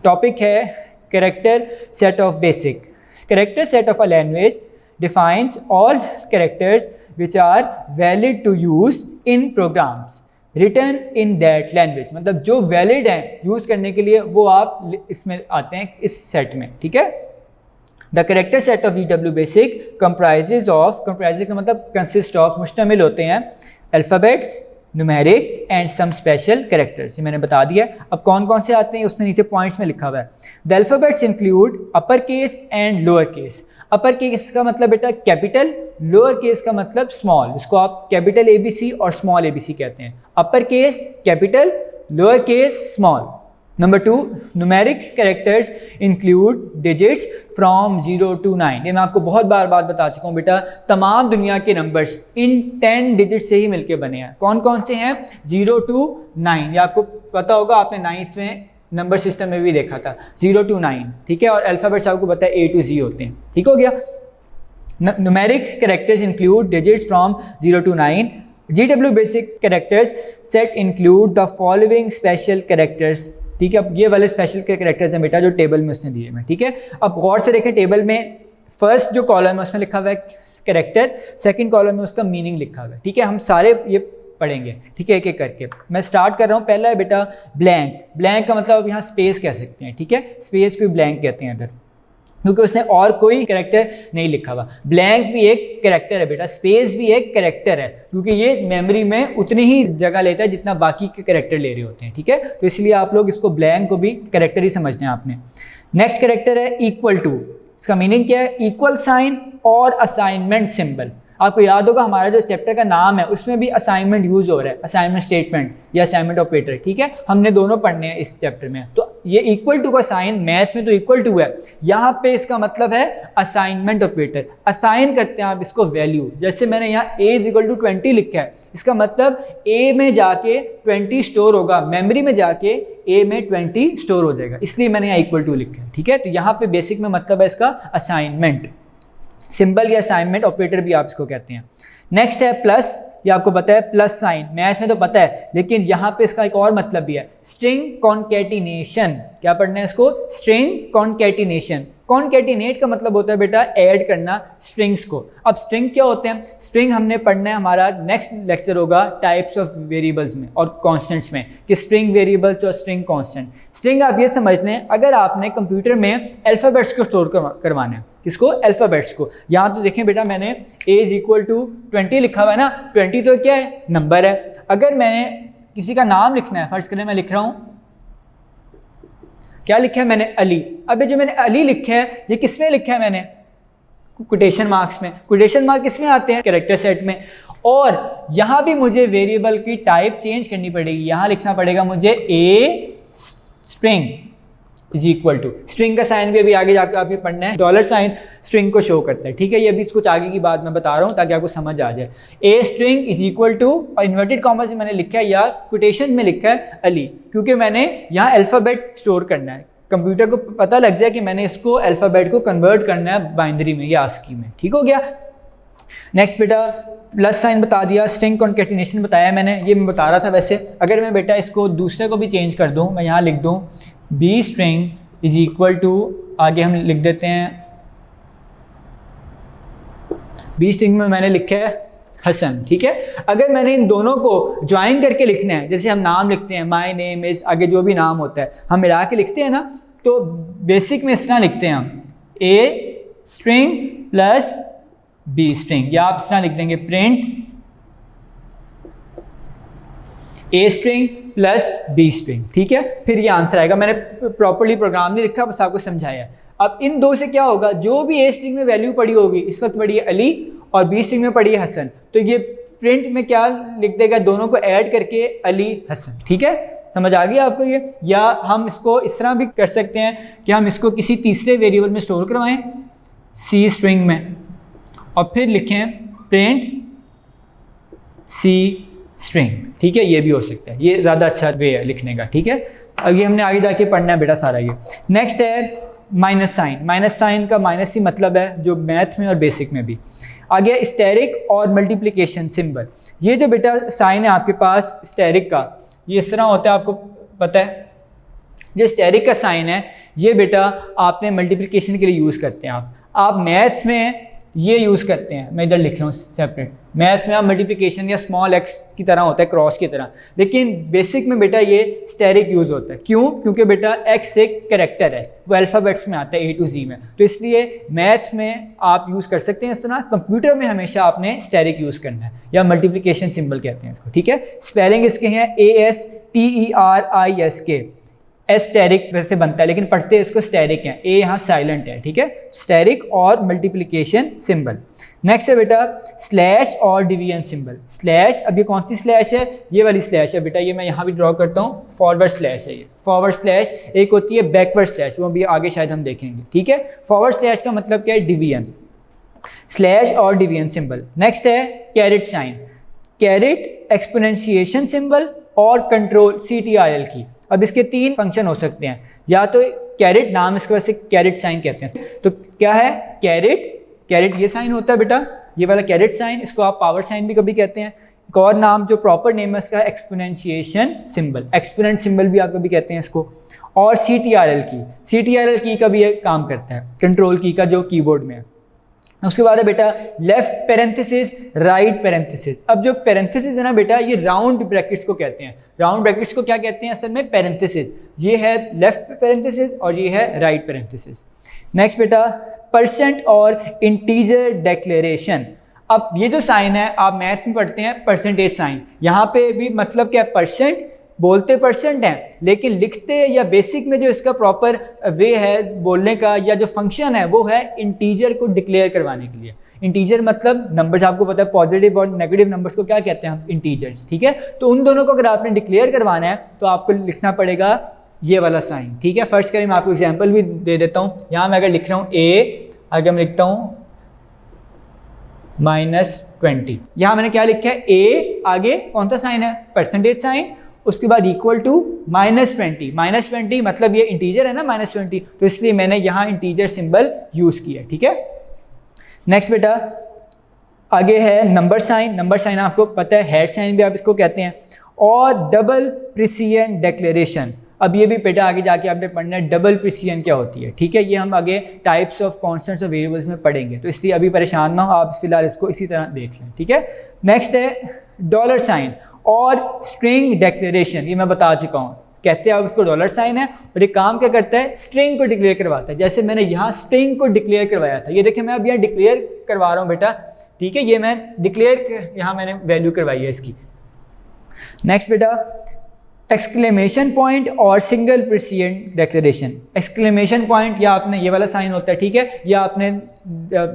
टॉपिक है character set of basic. Character set of a language defines all characters which are valid to use in programs written in that language। मतलब जो valid हैं यूज़ करने के लिए वो आप इसमें आते हैं इस सेट में। ठीक है, The character set of VW basic comprises का मतलब consist of, मुश्तमिल होते हैं alphabets, numeric and some special characters, ये मैंने बता दिया। अब कौन कौन से आते हैं उसने नीचे पॉइंट्स में लिखा हुआ है। The alphabets include upper case and lower case. Upper case का मतलब बेटा कैपिटल, लोअर केस का मतलब स्मॉल, इसको आप कैपिटल ABC और स्मॉल ABC कहते हैं। Upper case capital, lower case small. Number 2, numeric characters include digits from 0 to 9। ये मैं आपको बहुत बार बता चुका हूँ बेटा, तमाम दुनिया के नंबर्स इन 10 डिजिट से ही मिलके बने हैं। कौन कौन से हैं? 0 to 9, ये आपको पता होगा, आपने 9th में नंबर सिस्टम में भी देखा था, 0 to 9। ठीक है, और अल्फ़ाबेट्स आपको पता है A to Z होते हैं। ठीक हो गया। Numeric characters include digits from 0 to 9। GW basic characters set include the following special characters. ठीक है, अब ये वाले स्पेशल के कैरेक्टर्स हैं बेटा जो टेबल में उसने दिए हैं। ठीक है, अब गौर से देखें, टेबल में फर्स्ट जो कॉलम है उसमें लिखा हुआ है कैरेक्टर, सेकंड कॉलम में उसका मीनिंग लिखा हुआ है। ठीक है, हम सारे ये पढ़ेंगे, ठीक है, एक एक करके। मैं स्टार्ट कर रहा हूँ। पहला है बेटा ब्लैंक। ब्लैंक का मतलब अब यहाँ स्पेस कह सकते हैं। ठीक है, स्पेस को ब्लैंक कहते हैं इधर। क्योंकि उसने और कोई कैरेक्टर नहीं लिखा हुआ। ब्लैंक भी एक कैरेक्टर है बेटा, स्पेस भी एक कैरेक्टर है, क्योंकि ये मेमोरी में उतनी ही जगह लेता है जितना बाकी के कैरेक्टर ले रहे होते हैं, ठीक है। तो इसलिए आप लोग इसको ब्लैंक को भी कैरेक्टर ही समझना है आपने। नेक्स्ट कैरेक्टर है इक्वल टू। इसका मीनिंग क्या है? इक्वल साइन और असाइनमेंट सिंबल। आपको याद होगा हमारा जो चैप्टर का नाम है उसमें भी असाइनमेंट यूज हो रहा है, असाइनमेंट स्टेटमेंट या असाइनमेंट ऑपरेटर, ठीक है। हमने दोनों पढ़ने हैं इस चैप्टर में। तो ये इक्वल टू का साइन मैथ में तो इक्वल टू है, यहाँ पे इसका मतलब है असाइनमेंट ऑपरेटर। असाइन करते हैं आप इसको वैल्यू, जैसे मैंने यहाँ a इज इक्वल टू 20 लिखा है, इसका मतलब a में जाके 20 स्टोर होगा, मेमोरी में जाके a में 20 स्टोर हो जाएगा, इसलिए मैंने यहाँ इक्वल टू लिखा है, ठीक है। तो यहाँ पे बेसिक में मतलब है इसका असाइनमेंट सिंबल या असाइनमेंट ऑपरेटर भी आप इसको कहते हैं। नेक्स्ट है प्लस। ये आपको पता है प्लस साइन, मैथ में तो पता है, लेकिन यहाँ पे इसका एक और मतलब भी है, स्ट्रिंग कॉन्कैटिनेशन। क्या पढ़ना है इसको? String concatenation. कॉन्कैटिनेट का मतलब होता है बेटा ऐड करना स्ट्रिंग्स को। अब स्ट्रिंग क्या होते हैं? स्ट्रिंग हमने पढ़ना है, हमारा नेक्स्ट लेक्चर होगा टाइप्स ऑफ वेरिएबल्स में और कॉन्स्टेंट्स में, कि स्ट्रिंग वेरिएबल्स और स्ट्रिंग कॉन्स्टेंट। स्ट्रिंग आप ये समझ लें, अगर आपने कंप्यूटर में अल्फ़ाबेट्स को स्टोर करवाना है, किसको? अल्फ़ाबेट्स को। यहाँ तो देखें बेटा मैंने a इज इक्वल टू 20 लिखा हुआ है ना, 20 तो क्या है? नंबर है। अगर मैंने किसी का नाम लिखना है, फर्ज करें मैं लिख रहा हूँ, क्या लिखा है मैंने? अली। अब जो मैंने अली लिखा है ये किस में लिखा है मैंने? कोटेशन मार्क्स में। कोटेशन मार्क किस में आते हैं? कैरेक्टर सेट में। और यहाँ भी मुझे वेरिएबल की टाइप चेंज करनी पड़ेगी, यहाँ लिखना पड़ेगा मुझे a string is equal to, string का साइन भी अभी आगे जाकर आपको पढ़ना है, डॉलर साइन स्ट्रिंग को शो करता है, ठीक है। ये अभी कुछ आगे की बात मैं बता रहा हूँ ताकि आपको समझ आ जाए। A string is equal to, और इन्वर्टेड कॉमा से मैंने लिखा है या कोटेशन में लिखा है अली, क्योंकि मैंने यहाँ अल्फ़ाबेट स्टोर करना है, कंप्यूटर को पता लग जाए कि मैंने इसको अल्फ़ाबेट को कन्वर्ट करना है बाइनरी में या आस्की में, ठीक हो गया। नेक्स्ट बेटा प्लस साइन बता दिया, स्ट्रिंग कॉन्कैटिनेशन बताया मैंने, ये मैं बता रहा था। वैसे अगर मैं बेटा इसको दूसरे को भी चेंज कर दूँ, मैं यहाँ लिख दूँ B string is equal to, आगे हम लिख देते हैं बी स्ट्रिंग में मैंने लिखा है हसन, ठीक है। अगर मैंने इन दोनों को ज्वाइन करके लिखना है, जैसे हम नाम लिखते हैं माय नेम इज, आगे जो भी नाम होता है हम मिला के लिखते हैं ना, तो बेसिक में इस तरह लिखते हैं हम A string plus B string, या आप इस तरह लिख देंगे print A string plus B string, ठीक है। फिर ये आंसर आएगा। मैंने प्रॉपर्ली प्रोग्राम नहीं लिखा, बस आपको समझाया। अब इन दो से क्या होगा, जो भी ए स्ट्रिंग में वैल्यू पड़ी होगी, इस वक्त पड़ी है अली और बी स्ट्रिंग में पड़ी है हसन, तो ये प्रिंट में क्या लिख देगा, दोनों को ऐड करके अली हसन, ठीक है। समझ आ गई आपको ये? या हम इसको इस तरह भी कर सकते हैं कि हम इसको किसी तीसरे वेरिएबल में स्टोर करवाएं सी स्ट्रिंग में, और फिर लिखें प्रिंट सी स्ट्रिंग, ठीक है। ये भी हो सकता है, ये ज़्यादा अच्छा वे है लिखने का, ठीक है। अब ये हमने आगे जाके पढ़ना है बेटा सारा ये। नेक्स्ट है माइनस साइन। माइनस साइन का माइनस ही मतलब है जो मैथ में और बेसिक में भी। आगे स्टेरिक और मल्टीप्लिकेशन सिंबल। ये जो बेटा साइन है आपके पास स्टेरिक का, ये इस तरह होता है, आपको पता है। जो स्टेरिक का साइन है ये बेटा आपने मल्टीप्लिकेशन के लिए यूज़ करते हैं आप मैथ में ये यूज़ करते हैं। मैं इधर लिख रहा हूँ सेपरेट, मैथ में आप मल्टीप्लिकेशन या स्मॉल एक्स की तरह होता है, क्रॉस की तरह, लेकिन बेसिक में बेटा ये स्टेरिक यूज़ होता है। क्यों? क्योंकि बेटा एक्स एक कैरेक्टर है, वो अल्फ़ाबेट्स में आता है A to Z में, तो इसलिए मैथ में आप यूज़ कर सकते हैं इस तरह, कंप्यूटर में हमेशा आपने स्टेरिक यूज़ करना है, या मल्टीप्लिकेशन सिंबल कहते हैं इसको, ठीक है। स्पेलिंग इसके हैं ASTERISK, एस्टेरिक वैसे बनता है लेकिन पढ़ते इसको स्टेरिक है, ए यहाँ साइलेंट है, ठीक है। स्टेरिक और मल्टीप्लिकेशन सिंबल। नेक्स्ट है बेटा स्लैश और डिवीजन सिंबल। स्लैश, अब ये कौन सी स्लैश है? ये वाली स्लैश है बेटा, ये मैं यहाँ भी ड्रॉ करता हूँ, फॉरवर्ड स्लैश है ये। फॉरवर्ड स्लैश एक होती है बैकवर्ड स्लैश, वो भी आगे शायद हम देखेंगे, ठीक है। फॉरवर्ड स्लैश का मतलब क्या है? डिवीजन। स्लैश और डिवीजन सिंबल। नेक्स्ट है caret sign. Caret exponentiation symbol और कंट्रोल CTRL की। अब इसके तीन फंक्शन हो सकते हैं, या तो कैरेट, नाम इसके वजह से कैरेट साइन कहते हैं, तो क्या है कैरेट? कैरेट ये साइन होता है बेटा, ये वाला कैरेट साइन, इसको आप पावर साइन भी कभी कहते हैं। एक और नाम जो प्रॉपर नेम है इसका एक्सपोनेंशिएशन सिंबल, एक्सपोनेंट सिंबल भी आप कभी कहते हैं इसको। और CTRL की, CTRL की का भी एक काम करता है, कंट्रोल की का जो कीबोर्ड में है। उसके बाद है बेटा लेफ्ट पैरेंथेसिस राइट पैरेंथेसिस। अब जो पैरेंथेसिस है ना बेटा, ये राउंड ब्रैकेट्स को कहते हैं। राउंड ब्रैकेट्स को क्या कहते हैं असल में? पैरेंथेसिस। ये है लेफ्ट पैरेंथेसिस और ये है राइट पैरेंथेसिस। नेक्स्ट बेटा परसेंट और इंटीजर डिक्लेरेशन। अब ये जो साइन है आप मैथ में पढ़ते हैं परसेंटेज साइन, यहाँ पे भी मतलब क्या है? परसेंट, बोलते परसेंट हैं लेकिन लिखते या बेसिक में जो इसका प्रॉपर वे है बोलने का या जो फंक्शन है वो है इंटीजर को डिक्लेयर करवाने के लिए। इंटीजर मतलब नंबर्स, आपको पता है पॉजिटिव और नेगेटिव नंबर्स को क्या कहते हैं हम? इंटीजर्स। ठीक है, तो उन दोनों को अगर आपने डिक्लेयर करवाना है तो आपको लिखना पड़ेगा ये वाला साइन। ठीक है, फर्स्ट करें मैं आपको एग्जाम्पल भी दे देता हूँ। यहाँ मैं अगर लिख रहा हूँ ए, आगे मैं लिखता हूँ -20, यहाँ मैंने क्या लिखा है? ए, आगे कौन सा साइन है? परसेंटेज साइन, उसके बाद इक्वल टू -20। -20 मतलब ये इंटीजर है ना -20, तो इसलिए मैंने यहाँ इंटीजर सिंबल यूज किया। ठीक है, नेक्स्ट बेटा आगे है नंबर साइन। नंबर साइन आपको पता है हैश साइन भी आप इसको कहते हैं। और डबल प्रिसिजन डिक्लेरेशन। अब ये भी बेटा आगे जाके आपने पढ़ना है डबल प्रिसिजन क्या होती है। ठीक है, ये हम आगे टाइप्स ऑफ कॉन्स्टेंट्स और वेरिएबल्स में पढ़ेंगे, तो इसलिए अभी परेशान ना हो आप, फिलहाल इसको इसी तरह देख लें। ठीक है, नेक्स्ट है डॉलर साइन और स्ट्रिंग डिक्लेरेशन। ये मैं बता चुका हूँ, कहते हैं आप इसको डॉलर साइन है और ये काम क्या करता है? स्ट्रिंग को डिक्लेयर करवाता है। जैसे मैंने यहाँ स्ट्रिंग को डिक्लेयर करवाया था, ये देखिए मैं अब यहाँ डिक्लेयर करवा रहा हूँ बेटा। ठीक है, ये मैं डिक्लेयर यहाँ मैंने वैल्यू करवाई है इसकी। नेक्स्ट बेटा एक्सक्लेमेशन पॉइंट और single precision declaration. Exclamation point या आपने ये वाला साइन होता है, ठीक है, या आपने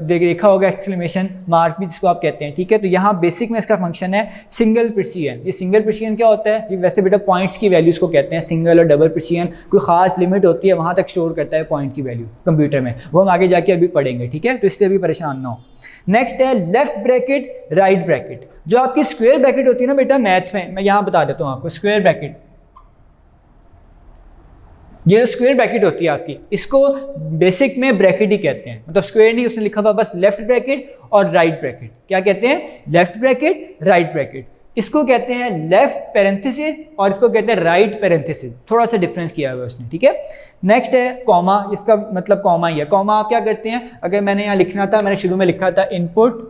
देखा होगा एक्सक्लेमेशन मार्क भी जिसको आप कहते हैं। ठीक है, तो यहाँ बेसिक में इसका फंक्शन है सिंगल प्रिसिजन। ये सिंगल प्रिसिजन क्या होता है? ये वैसे बेटा पॉइंट्स की वैल्यूज को कहते हैं। सिंगल और डबल प्रिसिजन कोई खास लिमिट होती है, वहाँ तक स्टोर करता है पॉइंट की वैल्यू कंप्यूटर में, वो हम आगे जाके अभी पढ़ेंगे। ठीक है, तो इसलिए अभी परेशान ना हो। नेक्स्ट है लेफ्ट ब्रैकेट राइट ब्रैकेट। जो आपकी स्क्वायर ब्रैकेट होती है ना बेटा मैथ में, मैं यहाँ बता देता हूँ आपको। स्क्वायर ब्रैकेट, ये जो स्क्वायर ब्रैकेट होती है आपकी, इसको बेसिक में ब्रैकेट ही कहते हैं। मतलब स्क्वायर नहीं, उसने लिखा हुआ बस लेफ्ट ब्रैकेट और राइट ब्रैकेट। क्या कहते हैं? Left bracket right bracket. इसको कहते हैं लेफ्ट पैरेंथेसिस और इसको कहते हैं राइट पैरेंथेसिस। थोड़ा सा डिफरेंस किया हुआ है उसने। ठीक है, नेक्स्ट है कॉमा। इसका मतलब कॉमा ही है। कॉमा आप क्या करते हैं? अगर मैंने यहाँ लिखना था, मैंने शुरू में लिखा था इनपुट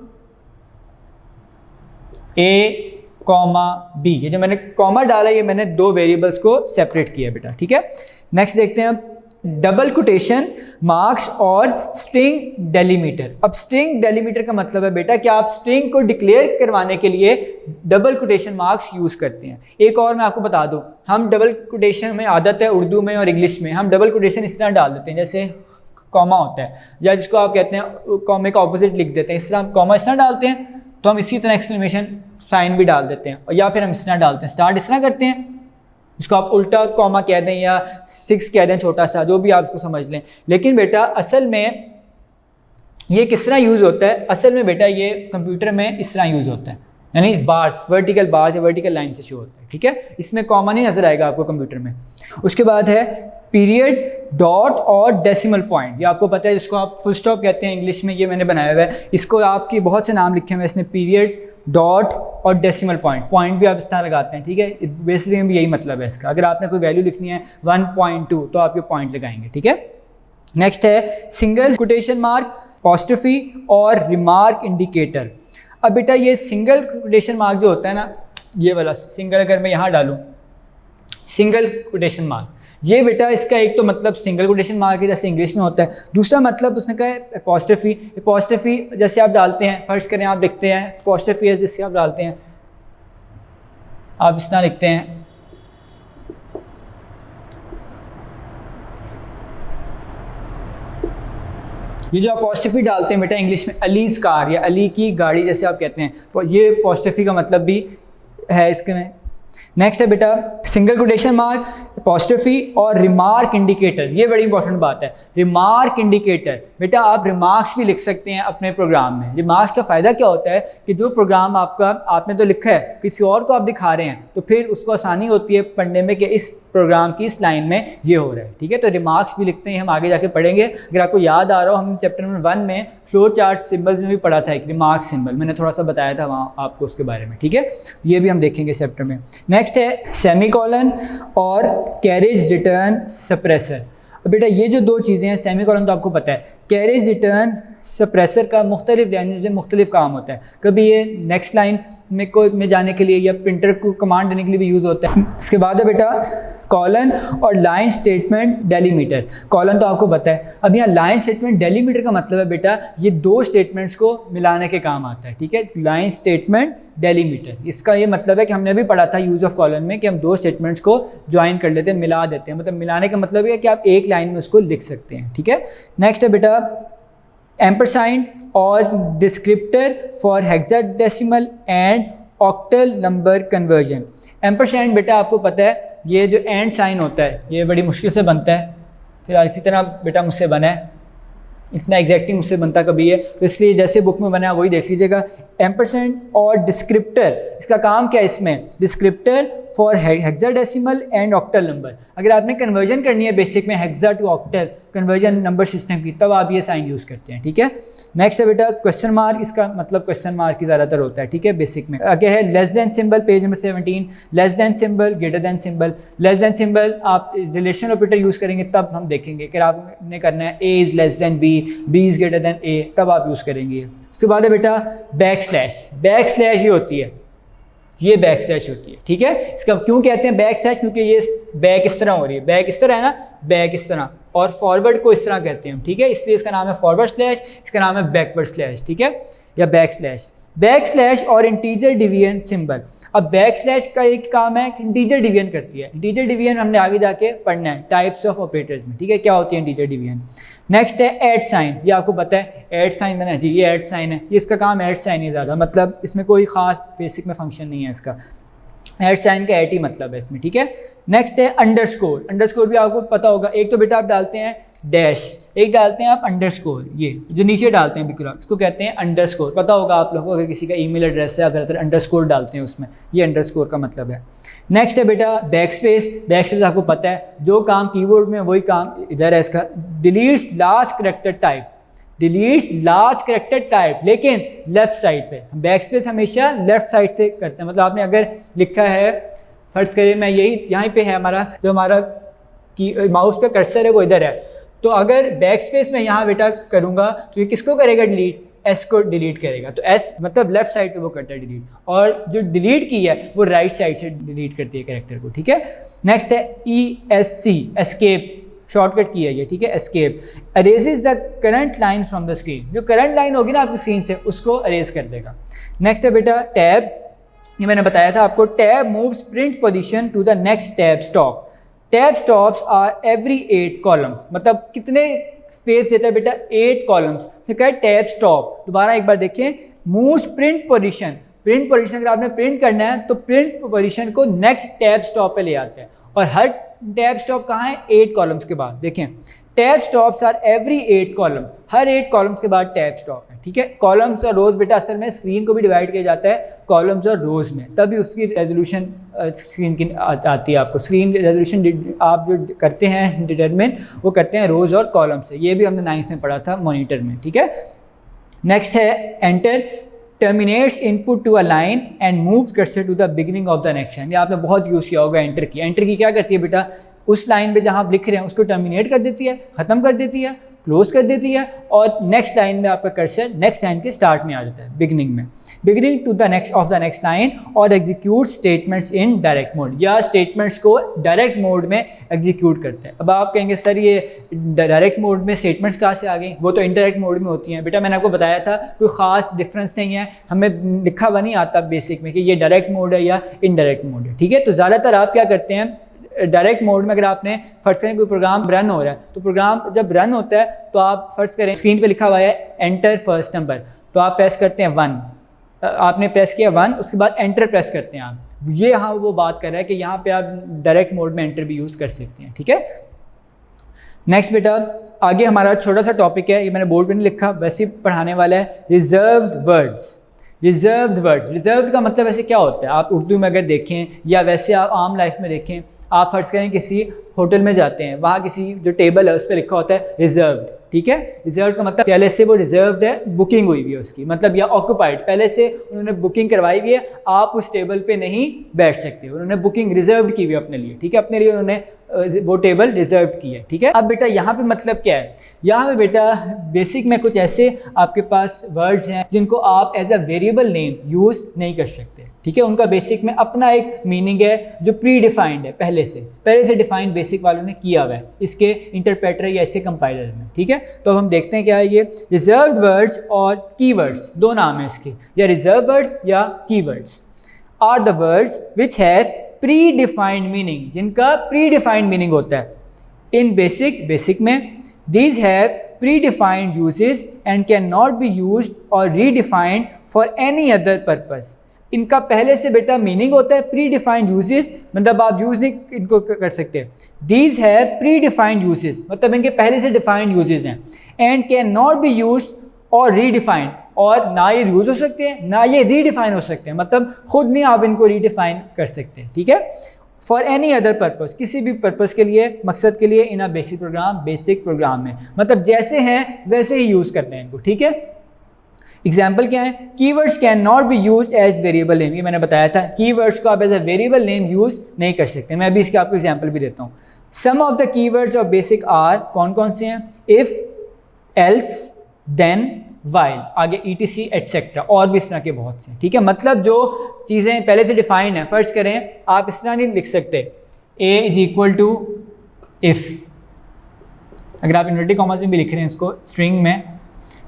ए कॉमा बी, ये जो मैंने कॉमा डाला ये मैंने दो वेरिएबल्स को सेपरेट किया बेटा। ठीक है, नेक्स्ट देखते हैं अब डबल कोटेशन मार्क्स और स्ट्रिंग डेलीमीटर। अब स्ट्रिंग डेलीमीटर का मतलब है बेटा कि आप स्ट्रिंग को डिक्लेयर करवाने के लिए डबल कोटेशन मार्क्स यूज करते हैं। एक और मैं आपको बता दूं, हम डबल कोटेशन में आदत है उर्दू में और इंग्लिश में, हम डबल कोटेशन इस तरह डाल देते हैं जैसे कॉमा होता है, या जिसको आप कहते हैं कॉमे का ऑपोजिट लिख देते हैं। इस तरह कॉमा इस तरह डालते हैं तो हम इसी तरह एक्सक्लेमेशन साइन भी डाल देते हैं, और या फिर हम इस तरह डालते हैं, स्टार्ट इस तरह करते हैं, इसको आप उल्टा कॉमा कह दें या 6 कह दें, छोटा सा, जो भी आप इसको समझ लें। लेकिन बेटा असल में ये किस तरह यूज़ होता है? असल में बेटा ये कंप्यूटर में इस तरह यूज़ होता है, यानी बार्स, वर्टिकल बार्स या वर्टिकल लाइन से शो होता है। ठीक है, इसमें कॉमा नहीं नजर आएगा आपको कंप्यूटर में। उसके बाद है पीरियड, डॉट और डेसिमल पॉइंट। ये आपको पता है, जिसको आप फुल स्टॉप कहते हैं इंग्लिश में, ये मैंने बनाया हुआ है। इसको आपके बहुत से नाम लिखे हुए हैं इसने, पीरियड, डॉट और डेसिमल पॉइंट। पॉइंट भी आप इस तरह लगाते हैं। ठीक है, बेसिकली में भी यही मतलब है इसका। अगर आपने कोई वैल्यू लिखनी है 1.2 तो आप ये पॉइंट लगाएंगे। ठीक है, नेक्स्ट है सिंगल कोटेशन मार्क, अपॉस्ट्रोफी और रिमार्क इंडिकेटर। अब बेटा ये सिंगल कोटेशन मार्क जो होता है ना, ये वाला सिंगल, अगर मैं यहाँ डालूँ सिंगल कोटेशन मार्क, ये बेटा इसका एक तो मतलब सिंगल कोटेशन मार्क है जैसे इंग्लिश में होता है, दूसरा मतलब उसने कहा है अपॉस्ट्रोफी। अपॉस्ट्रोफी जैसे आप डालते हैं, फर्ज करें आप लिखते हैं अपॉस्ट्रोफी है, जैसे आप डालते हैं, आप इस तरह लिखते हैं, ये जो अपॉस्ट्रोफी डालते हैं बेटा इंग्लिश में, अलीज कार या अली की गाड़ी जैसे आप कहते हैं, तो ये अपॉस्ट्रोफी का मतलब भी है इसके में। नेक्स्ट है बेटा सिंगल कोटेशन मार्क, अपॉस्ट्रोफी और रिमार्क इंडिकेटर। ये बड़ी इंपॉर्टेंट बात है, रिमार्क इंडिकेटर। बेटा आप रिमार्क्स भी लिख सकते हैं अपने प्रोग्राम में। रिमार्क्स का फ़ायदा क्या होता है कि जो प्रोग्राम आपका आपने तो लिखा है, किसी और को आप दिखा रहे हैं, तो फिर उसको आसानी होती है पढ़ने में कि इस प्रोग्राम की इस लाइन में ये हो रहा है। ठीक है, तो रिमार्क्स भी लिखते हैं, हम आगे जाके पढ़ेंगे। अगर आपको याद आ रहा हो, हम चैप्टर नंबर 1 में फ्लो चार्ट सिंबल्स में भी पढ़ा था एक रिमार्क सिंबल, मैंने थोड़ा सा बताया था वहाँ आपको उसके बारे में। ठीक है, ये भी हम देखेंगे चैप्टर में। नेक्स्ट है सेमीकोलन और कैरेज रिटर्न सप्रेसर। बेटा ये जो दो चीज़ें हैं, सेमीकोलन तो आपको पता है, कैरेज रिटर्न सप्रेसर का मुख्तलिफ लैंग्वेज में मुख्तलिफ काम होता है। कभी ये नेक्स्ट लाइन में जाने के लिए या प्रिंटर को कमांड देने के लिए भी यूज़ होता है। इसके बाद है बेटा कॉलन और लाइन स्टेटमेंट डेलीमीटर। कॉलन तो आपको पता है। अब यहाँ लाइन स्टेटमेंट डेलीमीटर का मतलब है बेटा ये दो स्टेटमेंट्स को मिलाने के काम आता है, ठीक है। लाइन स्टेटमेंट डेलीमीटर, इसका ये मतलब है कि हमने भी पढ़ा था यूज़ ऑफ कॉलन में कि हम दो स्टेटमेंट्स को ज्वाइन कर लेते हैं, मिला देते हैं। मतलब मिलाने का मतलब ये है कि आप एक लाइन में उसको लिख सकते हैं, ठीक है। नेक्स्ट है बेटा एम्परसाइंड और descriptor for hexadecimal and octal number conversion. Ampersand बेटा आपको पता है ये जो एंड साइन होता है ये बड़ी मुश्किल से बनता है, फिर इसी तरह बेटा मुझसे बना है, इतना एग्जैक्टली मुझसे बनता कभी है, तो इसलिए जैसे बुक में बना है वही देख लीजिएगा। एम्परसेंड और डिस्क्रिप्टर, इसका काम क्या है इसमें, descriptor for hexadecimal and octal number. अगर आपने कन्वर्जन करनी है बेसिक में hexa to octal conversion number system की, तब आप ये साइन यूज़ करते हैं, ठीक है। नेक्स्ट है बेटा क्वेश्चन मार्क, इसका मतलब क्वेश्चन मार्क की ज़्यादातर होता है, ठीक है, बेसिक में। आगे है less than symbol, page number 17। Less than symbol, greater than symbol. Less than symbol आप रिलेशनल ऑपरेटर यूज़ करेंगे तब हम देखेंगे कि आपने करना है A is less than B, B is greater than A, तब आप यूज़ करेंगे। उसके बाद है बेटा बैक स्लैश। बैक स्लैश ये होती है, ये बैक स्लैश होती है, ठीक है। इसका क्यों कहते हैं बैक स्लैश, क्योंकि ये बैक इस तरह हो रही है, बैक इस तरह है ना, बैक इस तरह, और फॉरवर्ड को इस तरह कहते हैं, ठीक है, इसलिए इसका नाम है फॉरवर्ड स्लैश, इसका नाम है बैकवर्ड स्लैश, ठीक है, या बैक स्लैश। बैक स्लैश और इंटीजर डिवीजन सिंबल। अब बैक स्लैश का एक काम है कि इंटीजर डिवीजन करती है। इंटीजर डिवीजन हमने आगे जाके पढ़ना है टाइप्स ऑफ ऑपरेटर्स में, ठीक है, क्या होती है इंटीजर डिवीजन। नेक्स्ट है ऐड साइन, ये आपको पता है ऐड साइन बना जी, ये ऐड साइन है, ये इसका काम ऐड साइन है ज़्यादा, मतलब इसमें कोई ख़ास बेसिक में फंक्शन नहीं है इसका, ऐड साइन का ऐड ही मतलब है इसमें, ठीक है। नेक्स्ट है अंडरस्कोर। अंडरस्कोर भी आपको पता होगा, एक तो बेटा आप डालते हैं डैश, एक डालते हैं आप अंडरस्कोर, ये जो नीचे डालते हैं बिल्कुल इसको कहते हैं अंडरस्कोर। पता होगा आप लोगों को, अगर किसी का ईमेल एड्रेस है आप ज़्यादातर अंडरस्कोर डालते हैं उसमें, ये अंडरस्कोर का मतलब है। नेक्स्ट है बेटा बैक स्पेस। बैक स्पेस आपको पता है जो काम कीबोर्ड में वही काम इधर है इसका। Deletes large character type, deletes large character type, लेकिन लेफ्ट साइड पे। बैक स्पेस हमेशा लेफ्ट साइड से करते हैं, मतलब आपने अगर लिखा है, फर्ज करिए मैं यही यहाँ पे है हमारा जो हमारा की माउस पे कर्सर है वो इधर है, तो अगर बैक स्पेस में यहाँ बेटा करूँगा तो ये किसको करेगा डिलीट, एस को डिलीट करेगा, तो एस मतलब लेफ्ट साइड पे वो करता है डिलीट, और जो डिलीट की है वो राइट साइड से डिलीट करती है कैरेक्टर को, ठीक है। नेक्स्ट है ESC, एस्केप, शॉर्टकट की है ये, ठीक है, escape. Erases the current line from the screen, जो करंट लाइन होगी ना आपकी स्क्रीन से उसको अरेज कर देगा। नेक्स्ट है बेटा टैब, ये मैंने बताया था आपको, tab moves print position to the next tab stop. Tab stops are every 8 columns, मतलब कितने स्पेस देता है बेटा, 8 कॉलम्स, तो क्या है टैब स्टॉप। दोबारा एक बार देखें, moves print position, print position अगर आपने प्रिंट करना है तो प्रिंट पोजीशन को नेक्स्ट टैब स्टॉप पे ले आते हैं, और हर टैब स्टॉप कहाँ है, 8 कॉलम्स के बाद। देखें tab stops are every 8 column, हर 8 कॉलम्स के बाद टैब स्टॉप है, ठीक है। कॉलम्स और रोज बेटा असल में स्क्रीन को भी डिवाइड किया जाता है कॉलम्स और रोज में, तभी उसकी रेजोल्यूशन स्क्रीन की आती है आपको। स्क्रीन रेजोल्यूशन आप जो करते हैं डिटरमिन, वो करते हैं रोज और कॉलम से, ये भी हमने 9th में पढ़ा था मॉनिटर में, ठीक है। नेक्स्ट है enter, terminates input to a line and moves cursor to the beginning of the next line. ये आपने बहुत यूज़ किया होगा एंटर की। एंटर की क्या करती है बेटा, उस लाइन पे जहाँ आप लिख रहे हैं उसको टर्मिनेट कर देती है, ख़त्म कर देती है, क्लोज कर देती है, और नेक्स्ट लाइन में आपका कर्सर नेक्स्ट लाइन के स्टार्ट में आ जाता है, बिगिनिंग में, beginning to the next of the next line, और execute statements in direct mode, या स्टेटमेंट्स को डायरेक्ट मोड में एग्जीक्यूट करते हैं। अब आप कहेंगे सर ये डायरेक्ट मोड में स्टेटमेंट्स कहाँ से आ गई, वो तो इनडायरेक्ट मोड में होती हैं। बेटा मैंने आपको बताया था कोई ख़ास डिफरेंस नहीं है, हमें लिखा हुआ नहीं आता बेसिक में कि ये डायरेक्ट मोड है या इनडायरेक्ट मोड है, ठीक है। तो ज़्यादातर आप क्या करते हैं, डायरेक्ट मोड में अगर आपने फर्ज करें कोई प्रोग्राम रन हो रहा है, तो प्रोग्राम जब रन होता है तो आप फर्ज करें स्क्रीन पे लिखा हुआ है एंटर फर्स्ट नंबर, तो आप प्रेस करते हैं 1, आपने प्रेस किया 1, उसके बाद एंटर प्रेस करते हैं आप। ये यहाँ वो बात कर रहा है कि यहाँ पे आप डायरेक्ट मोड में एंटर भी यूज़ कर सकते हैं, ठीक है। नेक्स्ट बेटा आगे हमारा छोटा सा टॉपिक है, ये मैंने बोर्ड पे नहीं लिखा, वैसे ही पढ़ाने वाला है, reserved words. Reserved words, reserved का मतलब वैसे क्या होता है, आप उर्दू में अगर देखें या वैसे आप आम लाइफ में देखें, आप फर्ज करें किसी होटल में जाते हैं, वहाँ किसी जो टेबल है उस पर लिखा होता है रिजर्व्ड, ठीक है। रिजर्व्ड का मतलब पहले से वो रिजर्व्ड है, बुकिंग हुई हुई है उसकी, मतलब या ऑक्यूपाइड, पहले से उन्होंने बुकिंग करवाई हुई है, आप उस टेबल पे नहीं बैठ सकते, उन्होंने बुकिंग रिजर्व्ड की हुई है अपने लिए, ठीक है, अपने लिए उन्होंने वो टेबल रिजर्व की है, ठीक है। अब बेटा यहाँ पे मतलब क्या है, यहाँ पे बेटा बेसिक में कुछ ऐसे आपके पास वर्ड्स हैं जिनको आप as a variable name use नहीं कर सकते, ठीक है। उनका बेसिक में अपना एक मीनिंग है जो प्री डिफाइंड है, पहले से डिफाइंड बेसिक वालों ने किया हुआ है इसके इंटरप्रेटर या इसके कंपाइलर में, ठीक है। तो हम देखते हैं क्या है ये रिजर्व्ड वर्ड्स और कीवर्ड्स, दो नाम है इसके, या रिजर्व वर्ड्स या keywords are the words which have predefined meaning, जिनका प्री डिफाइंड मीनिंग होता है। इन बेसिक में these have predefined uses and can not be used और redefined for any other purpose. इनका पहले से बेटा मीनिंग होता है प्री डिफाइंड यूजेस, मतलब आप यूज नहीं इनको कर सकते। These have predefined uses मतलब इनके पहले से डिफाइंड यूजेस हैं। And can not be use और रीडिफाइंड, और ना ये यूज हो सकते हैं ना ये रीडिफाइन हो सकते हैं, मतलब खुद नहीं आप इनको रीडिफाइन कर सकते, ठीक है। फॉर एनी अदर पर्पस, किसी भी पर्पस के लिए, मकसद के लिए, इन अ बेसिक प्रोग्राम में, मतलब जैसे हैं वैसे ही यूज़ करते हैं इनको, ठीक है। एग्जाम्पल क्या है, keywords can not be use as variable name, ये मैंने बताया था कीवर्ड्स को आप as a variable name use नहीं कर सकते। मैं अभी इसके आपको एग्जाम्पल भी देता हूँ। Some of the keywords of BASIC are, कौन कौन से हैं, इफ, एल्स, देन, वाइल, आगे ETC एटसेट्रा, और भी इस तरह के बहुत से, ठीक है। मतलब जो चीज़ें पहले से डिफाइंड है, फर्ज करें आप इस तरह नहीं लिख सकते A is equal to if, अगर आप इन्वर्टेड कॉमास में भी लिख रहे हैं इसको स्ट्रिंग में,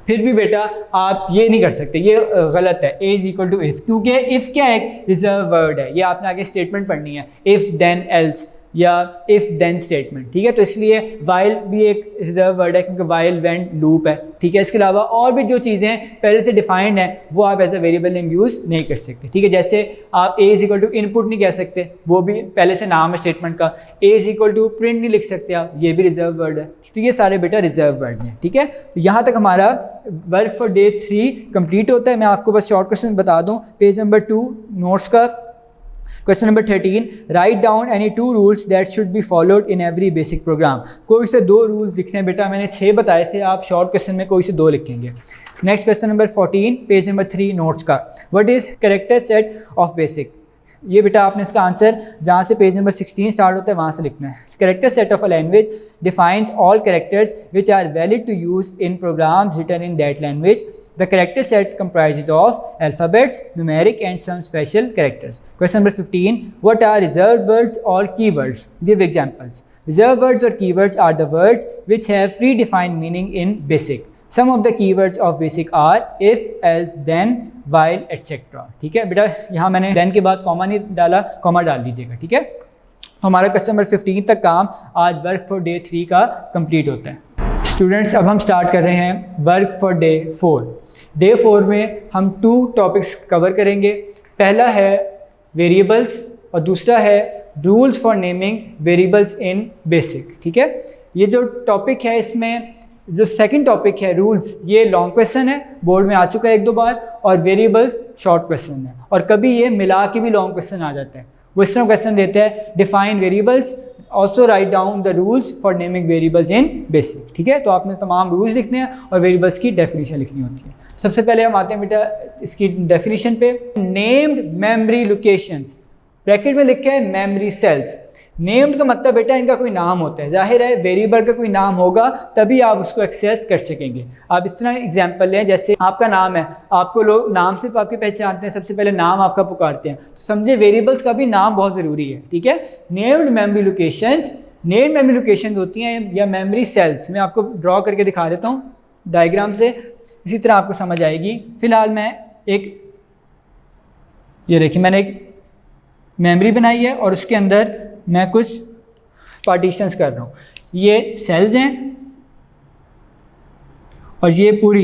फिर भी बेटा आप ये नहीं कर सकते, ये गलत है। A is equal to if, क्योंकि इफ़ क्या एक रिजर्व वर्ड है, ये आपने आगे स्टेटमेंट पढ़नी है, इफ़ देन एल्स या इफ़ देन स्टेटमेंट, ठीक है। तो इसलिए वाइल भी एक रिजर्व वर्ड है क्योंकि वाइल वेंट लूप है, ठीक है। इसके अलावा और भी जो चीज़ें पहले से डिफाइंड हैं वो आप as a variable name use नहीं कर सकते, ठीक है। जैसे आप A is equal to input नहीं कह सकते, वो भी पहले से नाम है स्टेटमेंट का। A is equal to print नहीं लिख सकते आप, ये भी रिजर्व वर्ड है। तो ये सारे बेटा रिजर्व वर्ड हैं, ठीक है। तो यहाँ तक हमारा वर्क फॉर डे 3 कंप्लीट होता है। मैं आपको बस शॉर्ट क्वेश्चन बता दूँ, पेज नंबर 2 नोट्स का question number 13, write down any 2 rules that should be followed in every basic programme. कोई से 2 रूल्स लिखने हैं बेटा, मैंने 6 बताए थे, आप शॉर्ट क्वेश्चन में कोई से 2 लिखेंगे। Next question number 14 page number 3 notes का, what is character set of BASIC. ये बेटा आपने इसका आंसर जहाँ से पेज नंबर 16 स्टार्ट होता है वहाँ से लिखना है। Character set of a language defines all characters which are valid to use in programs written in that language. The character set comprises of alphabets, numeric and some special characters. Question number 15. What are reserved words or keywords? Give examples. Reserved words or keywords are the words which have predefined meaning in BASIC. Some of the keywords of BASIC are if, else, then, while, etc. ठीक है बेटा, यहाँ मैंने then के बाद comma नहीं डाला, comma डाल दीजिएगा, ठीक है। हमारा क्वेश्चन नंबर 15 तक काम आज वर्क फॉर डे 3 का कंप्लीट होता है। स्टूडेंट्स अब हम स्टार्ट कर रहे हैं वर्क फॉर डे 4। डे 4 में हम 2 टॉपिक्स कवर करेंगे। पहला है वेरिएबल्स और दूसरा है rules for naming variables in basic, ठीक है। ये जो टॉपिक है इसमें जो सेकंड टॉपिक है रूल्स, ये लॉन्ग क्वेश्चन है, बोर्ड में आ चुका है 1-2 बार, और वेरिएबल्स शॉर्ट क्वेश्चन है, और कभी ये मिला के भी लॉन्ग क्वेश्चन आ जाता है। वो इस तरह क्वेश्चन देते हैं, define variables, also write down the rules for naming variables in basic, ठीक है। तो आपने तमाम रूल्स लिखने हैं और वेरिएबल्स की डेफिनेशन लिखनी होती है। सबसे पहले हम आते हैं बेटा इसकी डेफिनेशन पे। नेम्ड मेमोरी लोकेशंस, ब्रैकेट में लिखा है मेमोरी सेल्स। नेम्ड का मतलब बेटा इनका कोई नाम होता है, जाहिर है वेरिएबल का कोई नाम होगा तभी आप उसको एक्सेस कर सकेंगे। आप इस तरह एग्जांपल लें, जैसे आपका नाम है, आपको लोग नाम से आपकी पहचानते हैं, सबसे पहले नाम आपका पुकारते हैं, तो समझे वेरिएबल्स का भी नाम बहुत ज़रूरी है, ठीक है। Named memory locations, named memory location होती हैं या मेमोरी सेल्स। मैं आपको ड्रॉ करके दिखा देता हूँ डायग्राम से, इसी तरह आपको समझ आएगी। फिलहाल मैं ये देखिए मैंने एक मेमोरी बनाई है और उसके अंदर मैं कुछ पार्टीशंस कर रहा हूँ। ये सेल्स हैं और ये पूरी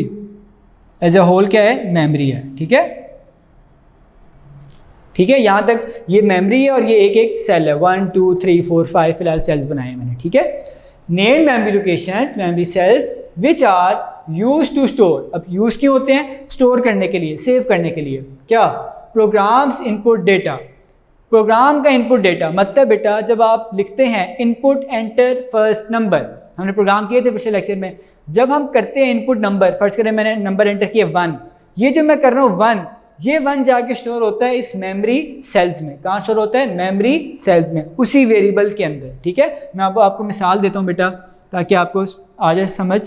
एज अ होल क्या है, मेमोरी है, ठीक है। ठीक है, यहाँ तक ये मेमोरी है और ये एक एक सेल है, 1 2 3 4 5 फिलहाल सेल्स बनाए मैंने, ठीक है। Named memory locations, memory cells which are use to store. अब यूज क्यों होते हैं, स्टोर करने के लिए, सेव करने के लिए। क्या, प्रोग्राम्स इनपुट डेटा, प्रोग्राम का इनपुट डेटा मतलब बेटा जब आप लिखते हैं इनपुट एंटर फर्स्ट नंबर, हमने प्रोग्राम किए थे पिछले लेक्चर में, जब हम करते हैं इनपुट नंबर, फर्स्ट करें मैंने नंबर एंटर किया 1, ये जो मैं कर रहा हूँ 1, ये 1 जाके स्टोर होता है इस मेमोरी सेल्स में। कहाँ स्टोर होता है? मेमोरी सेल्स में, उसी वेरिएबल के अंदर। ठीक है, मैं आपको मिसाल देता हूँ बेटा ताकि आपको आ जाए समझ।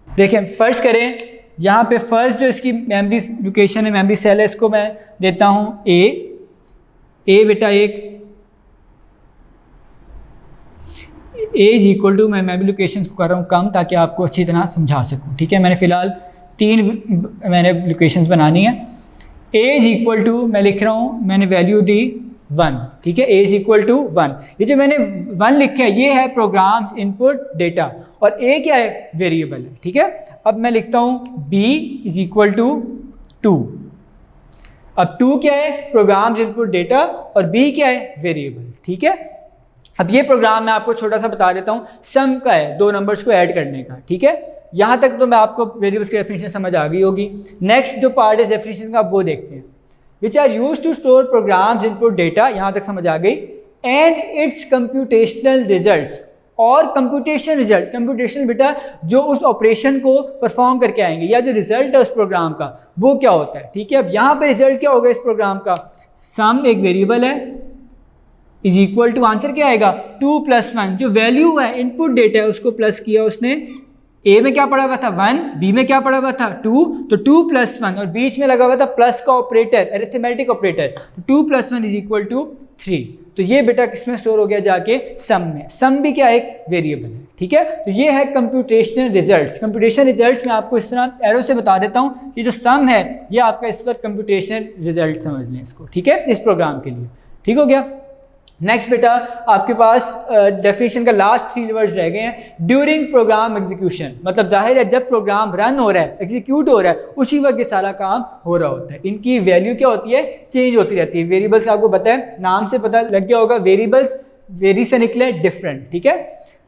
देखिए फर्स्ट करें, यहाँ पे फर्स्ट जो इसकी मेमोरी लोकेशन है, मेमोरी सेल है, इसको मैं देता हूँ ए बेटा एक ए इज इक्वल टू, मैं मेमोरी लोकेशन को कर रहा हूँ कम ताकि आपको अच्छी तरह समझा सकूँ। ठीक है, मैंने फ़िलहाल 3 मैंने लोकेशंस बनानी है। ए इज इक्वल टू मैं लिख रहा हूँ, मैंने वैल्यू दी 1। ठीक है, ए इज इक्वल टू 1। ये जो मैंने 1 लिखा है ये है प्रोग्राम्स इनपुट डेटा, और ए क्या है? वेरिएबल है। ठीक है, अब मैं लिखता हूँ बी इज इक्वल टू 2। अब 2 क्या है? प्रोग्राम्स इनपुट डेटा, और बी क्या है? वेरिएबल। ठीक है, अब ये प्रोग्राम मैं आपको छोटा सा बता देता हूँ, सम का है, 2 नंबर्स को ऐड करने का। ठीक है, यहाँ तक तो मैं आपको वेरिएबल्स की डेफिनेशन समझ आ गई होगी। नेक्स्ट जो पार्ट है डेफिनेशन का, वो देखते हैं। Which are used to store programs input data, यहाँ तक समझ आ गई। एंड इट्स कंप्यूटेशनल रिजल्ट्स, और कंप्यूटेशन रिजल्ट, कंप्यूटेशन बेटा जो उस ऑपरेशन को परफॉर्म करके आएंगे, या जो रिजल्ट है उस प्रोग्राम का वो क्या होता है। ठीक है, अब यहाँ पे रिजल्ट क्या होगा इस प्रोग्राम का? सम एक वेरिएबल है, इज इक्वल टू, आंसर क्या आएगा? 2 + 1। जो वैल्यू है इनपुट डेटा है उसको प्लस किया उसने। ए में क्या पड़ा हुआ था? 1, बी में क्या पड़ा हुआ था? 2, तो 2 + 1, और बीच में लगा हुआ था प्लस का operator, arithmetic operator, 2 + 1 is equal to 3। तो ये बेटा किसमें स्टोर हो गया? जाके सम में। सम भी क्या? एक वेरिएबल है। ठीक है, तो ये है कंप्यूटेशनल रिजल्ट्स। कंप्यूटेशनल रिजल्ट्स मैं आपको इस तरह एरो से बता देता हूँ कि जो सम है ये आपका इस वक्त कंप्यूटेशनल रिजल्ट समझ लें इसको। ठीक है, इस प्रोग्राम के लिए। ठीक हो गया। नेक्स्ट बेटा आपके पास डेफिनेशन का लास्ट 3 वर्ड्स रह गए हैं। ड्यूरिंग प्रोग्राम एग्जीक्यूशन, मतलब जाहिर है जब प्रोग्राम रन हो रहा है, एग्जीक्यूट हो रहा है, उसी वक्त ये सारा काम हो रहा होता है। इनकी वैल्यू क्या होती है? चेंज होती रहती है। वेरिएबल्स का आपको पता है, नाम से पता लग गया होगा, वेरिएबल्स वेरी से निकले डिफरेंट। ठीक है,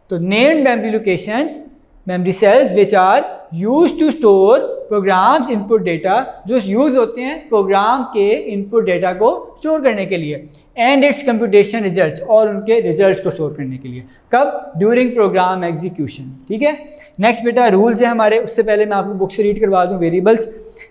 तो named memory locations, memory cells which are use to store programs input data, जो यूज होते हैं प्रोग्राम के इनपुट डेटा को स्टोर करने के लिए। एंड इट्स कंप्यूटेशन रिजल्ट्स, और उनके रिजल्ट्स को स्टोर करने के लिए। कब? During program execution. ठीक है, नेक्स्ट बेटा रूल्स है हमारे, उससे पहले मैं आपको बुक से रीड करवा दूं।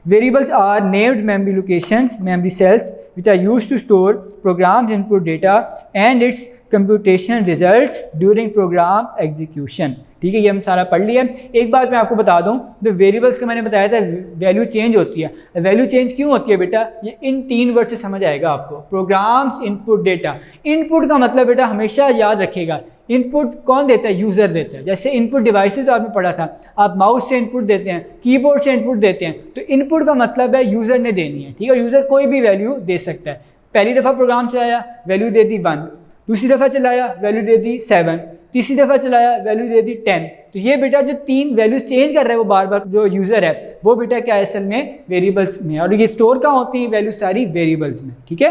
Variables are named memory locations, memory cells which are use to store programs input data and its computation results during program execution. ठीक है, ये हम सारा पढ़ लिया। एक बात मैं आपको बता दूं, जो वेरिएबल्स का मैंने बताया था वैल्यू चेंज होती है। वैल्यू चेंज क्यों होती है बेटा? ये इन 3 वर्ड से समझ आएगा आपको। प्रोग्राम्स इनपुट डेटा, इनपुट का मतलब बेटा हमेशा याद रखिएगा, इनपुट कौन देता है? यूज़र देता है। जैसे इनपुट डिवाइसेस आपने पढ़ा था, आप माउस से इनपुट देते हैं, कीबोर्ड से इनपुट देते हैं, तो इनपुट का मतलब है यूज़र ने देनी है। ठीक है, यूज़र कोई भी वैल्यू दे सकता है। पहली दफ़ा प्रोग्राम चलाया, वैल्यू दे दी 1, दूसरी दफ़ा चलाया, वैल्यू दे दी 7, तीसरी दफ़ा चलाया, वैल्यू दे दी 10। तो ये बेटा जो 3 वैल्यूज चेंज कर रहा है वो बार बार जो यूज़र है, वो बेटा क्या है असल में? वेरिएबल्स में। और ये स्टोर कहाँ होती है वैल्यू? सारी वेरिएबल्स में। ठीक है,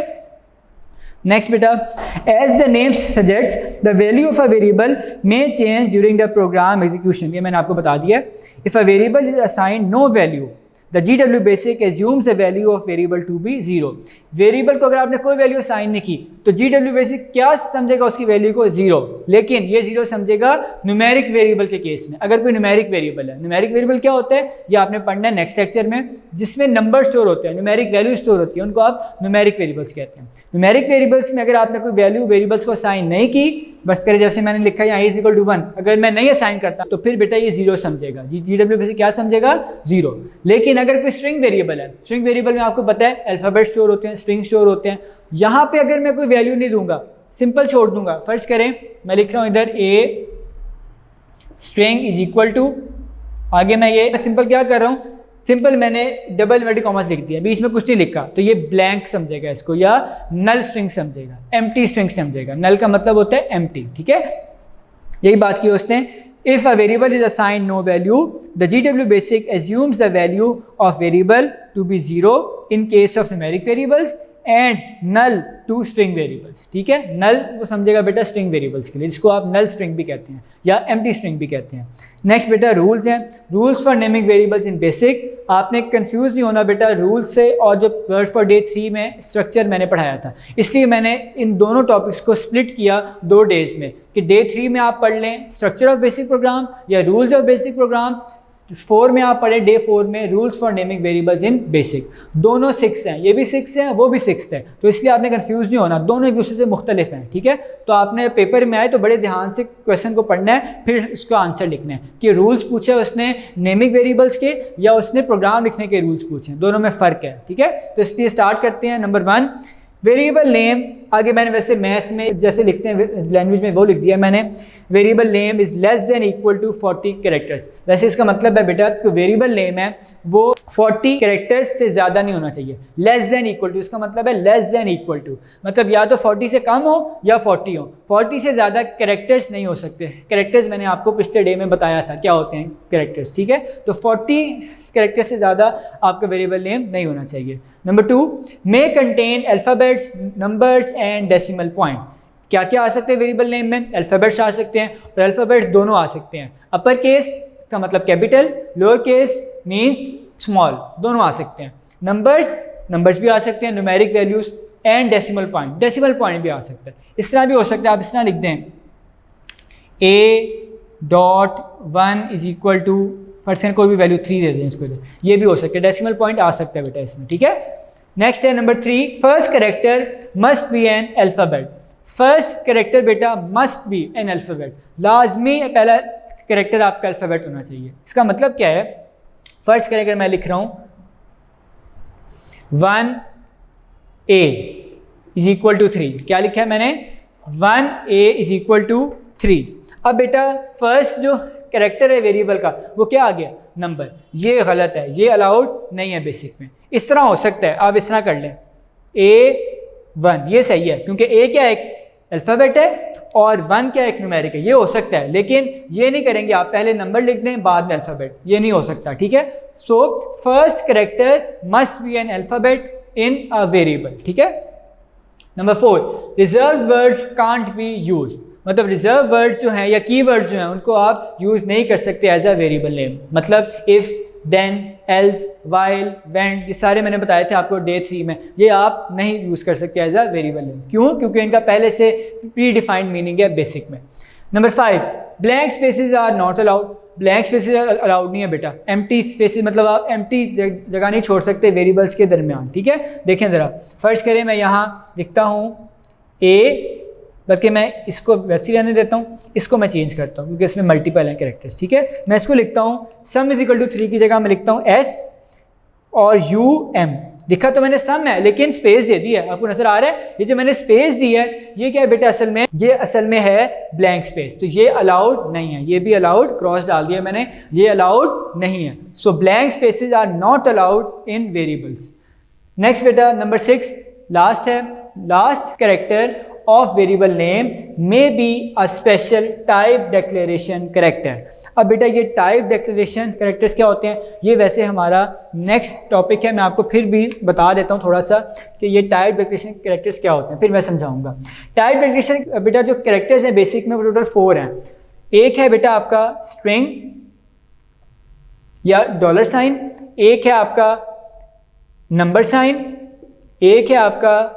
नेक्स्ट बेटा, as the name suggests the value of a variable may change during the program execution. ये मैंने आपको बता दिया। If a variable is assigned no value, the GW basic assumes the value of variable to be 0। Variable को अगर आपने कोई value assign नहीं की तो GW बेसिक क्या समझेगा? उसकी वैल्यू को 0। लेकिन ये 0 समझेगा न्यूमेरिक वेरिएबल के केस में, अगर कोई न्यूमेरिक वेरिएबल है। न्यूमेरिक वेरिएबल क्या होता है ये आपने पढ़ना है नेक्स्ट लेक्चर में, जिसमें नंबर स्टोर होते हैं, न्यूमेरिक वैल्यू स्टोर होती है, उनको आप न्यूमेरिक वेरिएबल्स कहते हैं। न्यूमेरिक वेरिएबल्स में अगर आपने कोई वैल्यू वेरिएबल्स को असाइन नहीं की, बस करें जैसे मैंने लिखा है यहाँ इज इक्वल टू 1, अगर मैं नहीं असाइन करता तो फिर बेटा ये 0 समझेगा। GW बेसिक क्या समझेगा? 0। लेकिन अगर कोई स्ट्रिंग वेरिएबल है, स्ट्रिंग वेरिएबल में आपको पता है अल्फाबेट स्टोर होते हैं, स्ट्रिंग स्टोर होते हैं। यहाँ पे अगर मैं कोई वैल्यू नहीं दूंगा, सिंपल छोड़ दूंगा, फर्ज करें मैं लिख रहा हूँ इधर A string is equal to, आगे मैं ये सिंपल क्या कर रहा हूँ, सिंपल मैंने डबल इन्वर्टेड कॉमास लिख दिया, बीच में कुछ नहीं लिखा, तो ये ब्लैंक समझेगा इसको, या नल स्ट्रिंग समझेगा, एम्प्टी स्ट्रिंग समझेगा। नल का मतलब होता है एम्प्टी। ठीक है, यही बात की उसने। If a variable is assigned no value, the GW basic assumes the value of variable to be 0 in case of numeric variables and null to string variables। ठीक है, null वो समझेगा बेटा string variables के लिए, जिसको आप null string भी कहते हैं या empty string भी कहते हैं। नेक्स्ट बेटा रूल्स हैं, rules for naming variables in basic. आपने कंफ्यूज नहीं होना बेटा रूल्स से और जो वर्ड फॉर डे 3 में स्ट्रक्चर मैंने पढ़ाया था, इसलिए मैंने इन दोनों टॉपिक्स को स्प्लिट किया 2 डेज में, कि डे 3 में आप पढ़ लें स्ट्रक्चर ऑफ बेसिक प्रोग्राम या रूल्स ऑफ बेसिक प्रोग्राम, 4 में आप पढ़े, डे 4 में rules for naming variables in basic, दोनों 6 हैं, ये भी 6 है वो भी 6 है, तो इसलिए आपने कंफ्यूज नहीं होना, दोनों एक दूसरे से मुख्तलिफ हैं, ठीक है। तो आपने पेपर में आए तो बड़े ध्यान से क्वेश्चन को पढ़ना है, फिर उसका आंसर लिखना है कि रूल्स पूछे उसने नेमिंग वेरिएबल्स के या उसने प्रोग्राम लिखने के रूल्स पूछे, दोनों में फ़र्क है, ठीक है। तो इसलिए स्टार्ट करते हैं। नंबर 1, वेरिएबल नेम, आगे मैंने वैसे मैथ में जैसे लिखते हैं लैंग्वेज में वो लिख दिया मैंने, variable name is less than equal to 40 characters. वैसे इसका मतलब है बेटा कि वेरिएबल नेम है वो 40 कैरेक्टर्स से ज़्यादा नहीं होना चाहिए। लेस देन इक्वल टू इसका मतलब है लेस देन इक्वल टू, मतलब या तो 40 से कम हो या 40 हो, 40 से ज़्यादा कैरेक्टर्स नहीं हो सकते। कैरेक्टर्स मैंने आपको पिछले डे में बताया था क्या होते हैं कैरेक्टर्स, ठीक है। तो 40 कैरेक्टर से ज़्यादा आपका वेरिएबल नेम नहीं होना चाहिए। Number 2, may contain alphabets, numbers and decimal point. क्या क्या आ सकते हैं वेरिएबल नेम में? अल्फ़ाबेट्स आ सकते हैं और अल्फ़ाबेट्स दोनों आ सकते हैं। अपर केस का मतलब capital, lower case means small, दोनों आ सकते हैं। नंबर्स भी आ सकते हैं, numeric values and decimal point भी आ सकता है। इस तरह भी हो सकता है, आप इस तरह लिख दें A.1 is equal two percent कोई भी वैल्यू 3 दे दें इसको, ये भी हो सकता है, डेसिमल पॉइंट आ सकता है बेटा इसमें, ठीक है। नेक्स्ट है number 3, first character must be an alphabet. First character बेटा मस्ट बी एन अल्फ़ाबेट, लाजमी पहला कैरेक्टर आपका अल्फ़ाबेट होना चाहिए। इसका मतलब क्या है? फर्स्ट कैरेक्टर मैं लिख रहा हूँ 1A इज इक्वल टू 3, क्या लिखा है मैंने? 1A is equal to 3। अब बेटा फर्स्ट जो कैरेक्टर है वेरिएबल का वो क्या आ गया? नंबर। ये गलत है, ये अलाउड नहीं है बेसिक में। इस तरह हो सकता है, आप इस तरह कर लें A1, ये सही है क्योंकि A क्या एक अल्फ़ाबेट है और 1 क्या एक न्यूमेरिक है, ये हो सकता है। लेकिन ये नहीं करेंगे आप, पहले नंबर लिख दें बाद में अल्फ़ाबेट, ये नहीं हो सकता, ठीक है। So first character must be an alphabet in a variable, ठीक है। Number 4, reserve words can't be used, मतलब रिजर्व वर्ड्स जो हैं या की वर्ड्स जो हैं उनको आप यूज़ नहीं कर सकते एज अ वेरिएबल नेम। मतलब if, then, else, while, wend, ये सारे मैंने बताए थे आपको डे 3 में, ये आप नहीं यूज़ कर सकते एज अ वेरिएबल नेम। क्यों? क्योंकि इनका पहले से प्री डिफाइंड मीनिंग है बेसिक में। Number 5, blank spaces are not allowed. Blank spaces allowed नहीं है बेटा। एम्प्टी स्पेसेस मतलब आप एम्प्टी जगह नहीं छोड़ सकते वेरिएबल्स के दरमियान, ठीक है। देखें ज़रा, फर्स्ट करें मैं यहाँ लिखता हूँ A, बल्कि मैं इसको वैसे ही रहने देता हूँ, इसको मैं चेंज करता हूँ क्योंकि इसमें मल्टीपल हैं कैरेक्टर्स, ठीक है। मैं इसको लिखता हूँ सम इज इक्वल टू 3 की जगह मैं लिखता हूँ S और UM। लिखा तो मैंने सम है लेकिन स्पेस दे दी है, आपको नजर आ रहा है? ये जो मैंने स्पेस दी है ये क्या है बेटा? असल में ये असल में है ब्लैंक स्पेस, तो ये अलाउड नहीं है। ये भी अलाउड, क्रॉस डाल दिया मैंने, ये अलाउड नहीं है। So blank spaces are not allowed in variables. Next बेटा नंबर 6 लास्ट है, last character of variable name may be a special type declaration character। अब बेटा ये टाइप डेक्लेरेशन कैरेक्टर्स क्या होते हैं, ये वैसे हमारा नेक्स्ट टॉपिक है, मैं आपको फिर भी बता देता हूँ थोड़ा सा कि ये टाइप डेक्लेरेशन कैरेक्टर्स क्या होते हैं, फिर मैं समझाऊंगा। टाइप डेक्लेरेशन बेटा जो कैरेक्टर्स हैं बेसिक में वो टोटल 4 हैं। एक है बेटा आपका स्ट्रिंग या $साइन, एक है आपका नंबर साइन, एक है आपका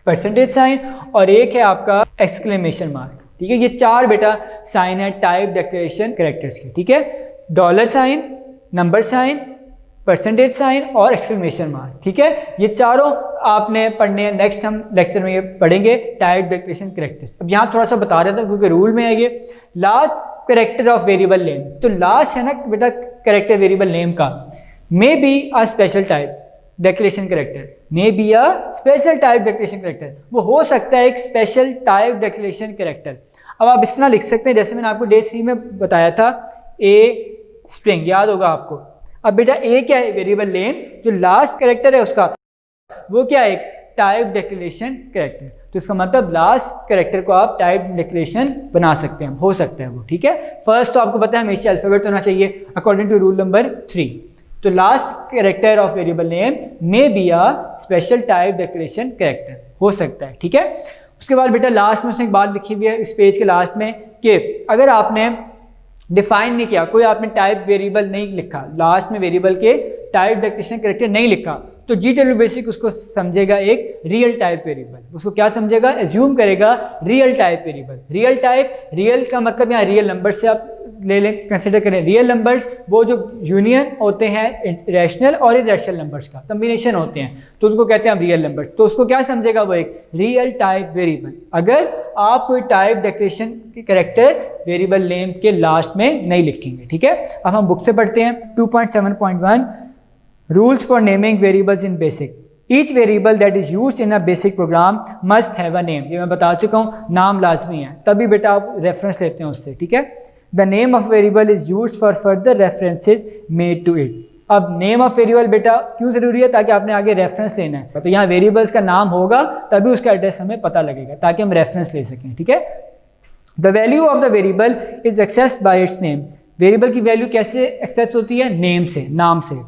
परसेंटेज साइन और एक है आपका एक्सक्लेमेशन मार्क, ठीक है। ये 4 बेटा साइन है टाइप डेक्लेरेशन कैरेक्टर्स के, ठीक है। $साइन, नंबर साइन, परसेंटेज साइन और एक्सक्लेमेशन मार्क, ठीक है। ये चारों आपने पढ़ने हैं, नेक्स्ट हम लेक्चर में ये पढ़ेंगे टाइप डेक्लेरेशन कैरेक्टर्स। अब यहाँ थोड़ा सा बता रहा था क्योंकि रूल में है ये। Last character of variable name, तो लास्ट है ना बेटा कैरेक्टर वेरिएबल नेम का, may be a special type declaration character, may be a special type declaration character, वो हो सकता है एक स्पेशल टाइप डेक्लेरेशन कैरेक्टर। अब आप इस तरह लिख सकते हैं जैसे मैंने आपको डे 3 में बताया था, ए स्ट्रिंग, याद होगा आपको। अब बेटा ए क्या है? वेरिएबल नेम, जो लास्ट कैरेक्टर है उसका वो क्या है? एक टाइप डेक्लेरेशन कैरेक्टर। तो इसका मतलब लास्ट कैरेक्टर को आप टाइप डेक्लेरेशन बना सकते हैं, हो सकता है वो, ठीक है। फर्स्ट तो आपको पता है हमेशा अल्फाबेट होना चाहिए अकॉर्डिंग टू रूल नंबर 3। तो last character of variable name may be a special type declaration character, हो सकता है, ठीक है। उसके बाद बेटा लास्ट में उसने एक बात लिखी हुई है इस पेज के लास्ट में कि अगर आपने डिफाइन नहीं किया, कोई आपने टाइप वेरिएबल नहीं लिखा, लास्ट में वेरिएबल के टाइप डेक्लेरेशन कैरेक्टर नहीं लिखा, तो GW बेसिक उसको समझेगा एक रियल टाइप वेरिएबल, उसको क्या समझेगा, एज्यूम करेगा real type variable. Real type, real का मतलब यहाँ रियल नंबर से आप ले लें, कंसिडर करें रियल नंबर्स वो जो यूनियन होते हैं रैशनल और इरेशनल नंबर्स का कम्बिनेशन होते हैं, तो उनको कहते हैं हम रियल नंबर्स। तो उसको क्या समझेगा वो एक रियल टाइप वेरिएबल, अगर आप कोई टाइप डेक्लेरेशन के कैरेक्टर वेरिएबल नेम के लास्ट में नहीं लिखेंगे। ठीक है, अब हम बुक से पढ़ते हैं 2.7.1 rules for naming variables in basic. Each variable that is used in a basic programme must have a name. ये मैं बता चुका हूँ, नाम लाजमी है, तभी बेटा आप रेफरेंस लेते हैं उससे। ठीक है, the name of variable is used for further references made to it. अब नेम ऑफ वेरिएबल बेटा क्यों जरूरी है, ताकि आपने आगे रेफरेंस लेना है, तो यहाँ वेरिएबल्स का नाम होगा तभी उसका एड्रेस हमें पता लगेगा, ताकि हम रेफरेंस ले सकें। ठीक है, the value of the variable is accessed by its name. Variable की वैल्यू कैसे एक्सेस होती है, नेम से, नाम से।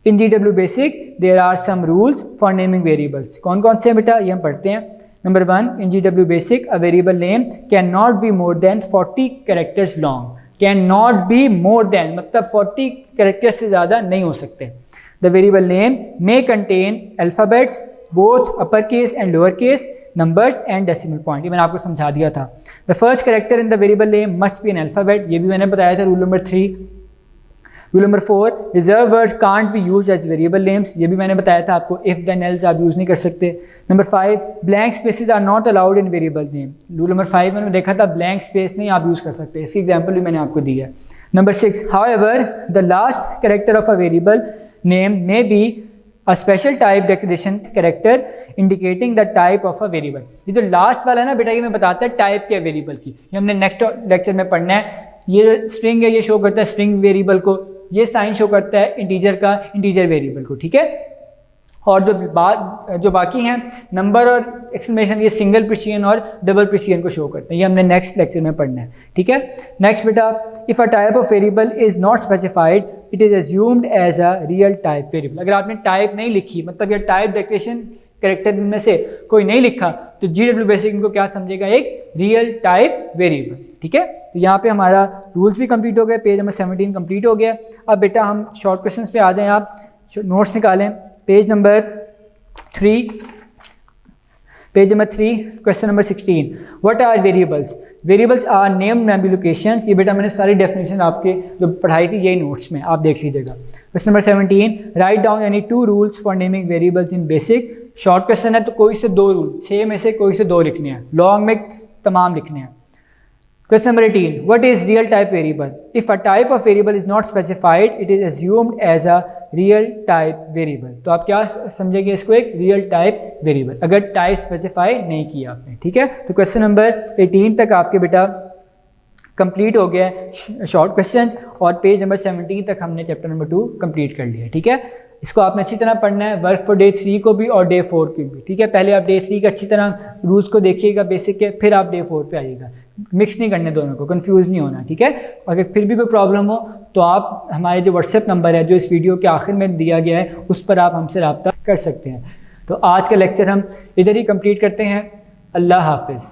In GW basic there are some rules for naming variables. कौन कौन से बेटा, ये हम पढ़ते हैं। Number 1, in GW basic a variable name can not be more than 40 characters long. Can not be more than मतलब 40 कैरेक्टर्स से ज़्यादा नहीं हो सकते। The variable name may contain alphabets both upper case and lower case, numbers and decimal point. ये मैंने आपको समझा दिया था। The first character in the variable name must be an alphabet, ये भी मैंने बताया था, rule number 3। Rule number 4, reserve words can't be used as variable names, ये भी मैंने बताया था आपको, इफ देन एल्स आप यूज़ नहीं कर सकते। Number 5, blank spaces are not allowed in variable name. Rule number 5 मैंने देखा था, ब्लैंक स्पेस नहीं आप यूज़ कर सकते, इसकी एग्जांपल भी मैंने आपको दी है। Number 6, however the last character of a variable name may be a special type declaration character indicating the type of a variable. ये जो लास्ट वाला है ना बेटा, ये मैं बताता है टाइप के वेरिएबल की, ये हमने नेक्स्ट लेक्चर में पढ़ना है। ये स्ट्रिंग है, ये शो करता है स्ट्रिंग वेरिएबल को, ये साइन शो करता है इंटीजर का इंटीजर वेरिएबल को। ठीक है, और जो बाकी हैं नंबर और एक्सक्लेमेशन, ये सिंगल प्रिसीजन और डबल प्रिसीजन को शो करते हैं, ये हमने नेक्स्ट लेक्चर में पढ़ना है। ठीक है, नेक्स्ट बेटा, if a type of variable is not specified it is assumed as a real type variable. अगर आपने टाइप नहीं लिखी, मतलब ये टाइप डेक्लेरेशन कैरेक्टर में से कोई नहीं लिखा, तो GW बेसिक इनको क्या समझेगा, एक रियल टाइप वेरिएबल। ठीक है, तो यहाँ पे हमारा रूल्स भी कंप्लीट हो गए, पेज नंबर 17 कंप्लीट हो गया। अब बेटा हम शॉर्ट क्वेश्चंस पे आ जाएं, आप नोट्स निकालें। Page number 3 question number 16, what are variables. Variables are name memory locations. ये बेटा मैंने सारी डेफिनेशन आपके जो पढ़ाई थी यही नोट्स में, आप देख लीजिएगा। Question number 17, write down any 2 rules for naming variables in basic. Short question है तो कोई से 2 रूल, 6 में से कोई से 2 लिखने हैं, लॉन्ग में तमाम लिखने हैं। Question number 18, what is real type variable? If a type of variable is not specified, it is assumed as a real type variable. तो आप क्या समझेंगे इसको, एक real type variable, अगर type specify नहीं किया आपने। ठीक है, तो क्वेश्चन नंबर 18 तक आपके बेटा कंप्लीट हो गया है शॉर्ट क्वेश्चंस, और पेज नंबर 17 तक हमने चैप्टर नंबर 2 कंप्लीट कर लिया है। ठीक है, इसको आपने अच्छी तरह पढ़ना है, वर्क फॉर डे 3 को भी और डे 4 को भी। ठीक है, पहले आप डे 3 के अच्छी तरह रूल्स को देखिएगा बेसिक के, फिर आप डे 4 पे आइएगा, मिक्स नहीं करने दोनों को, कंफ्यूज नहीं होना। ठीक है, अगर फिर भी कोई प्रॉब्लम हो तो आप हमारे जो व्हाट्सएप नंबर है जो इस वीडियो के आखिर में दिया गया है, उस पर आप हमसे रब्ता कर सकते हैं। तो आज का लेक्चर हम इधर ही कंप्लीट करते हैं। अल्लाह हाफिज़।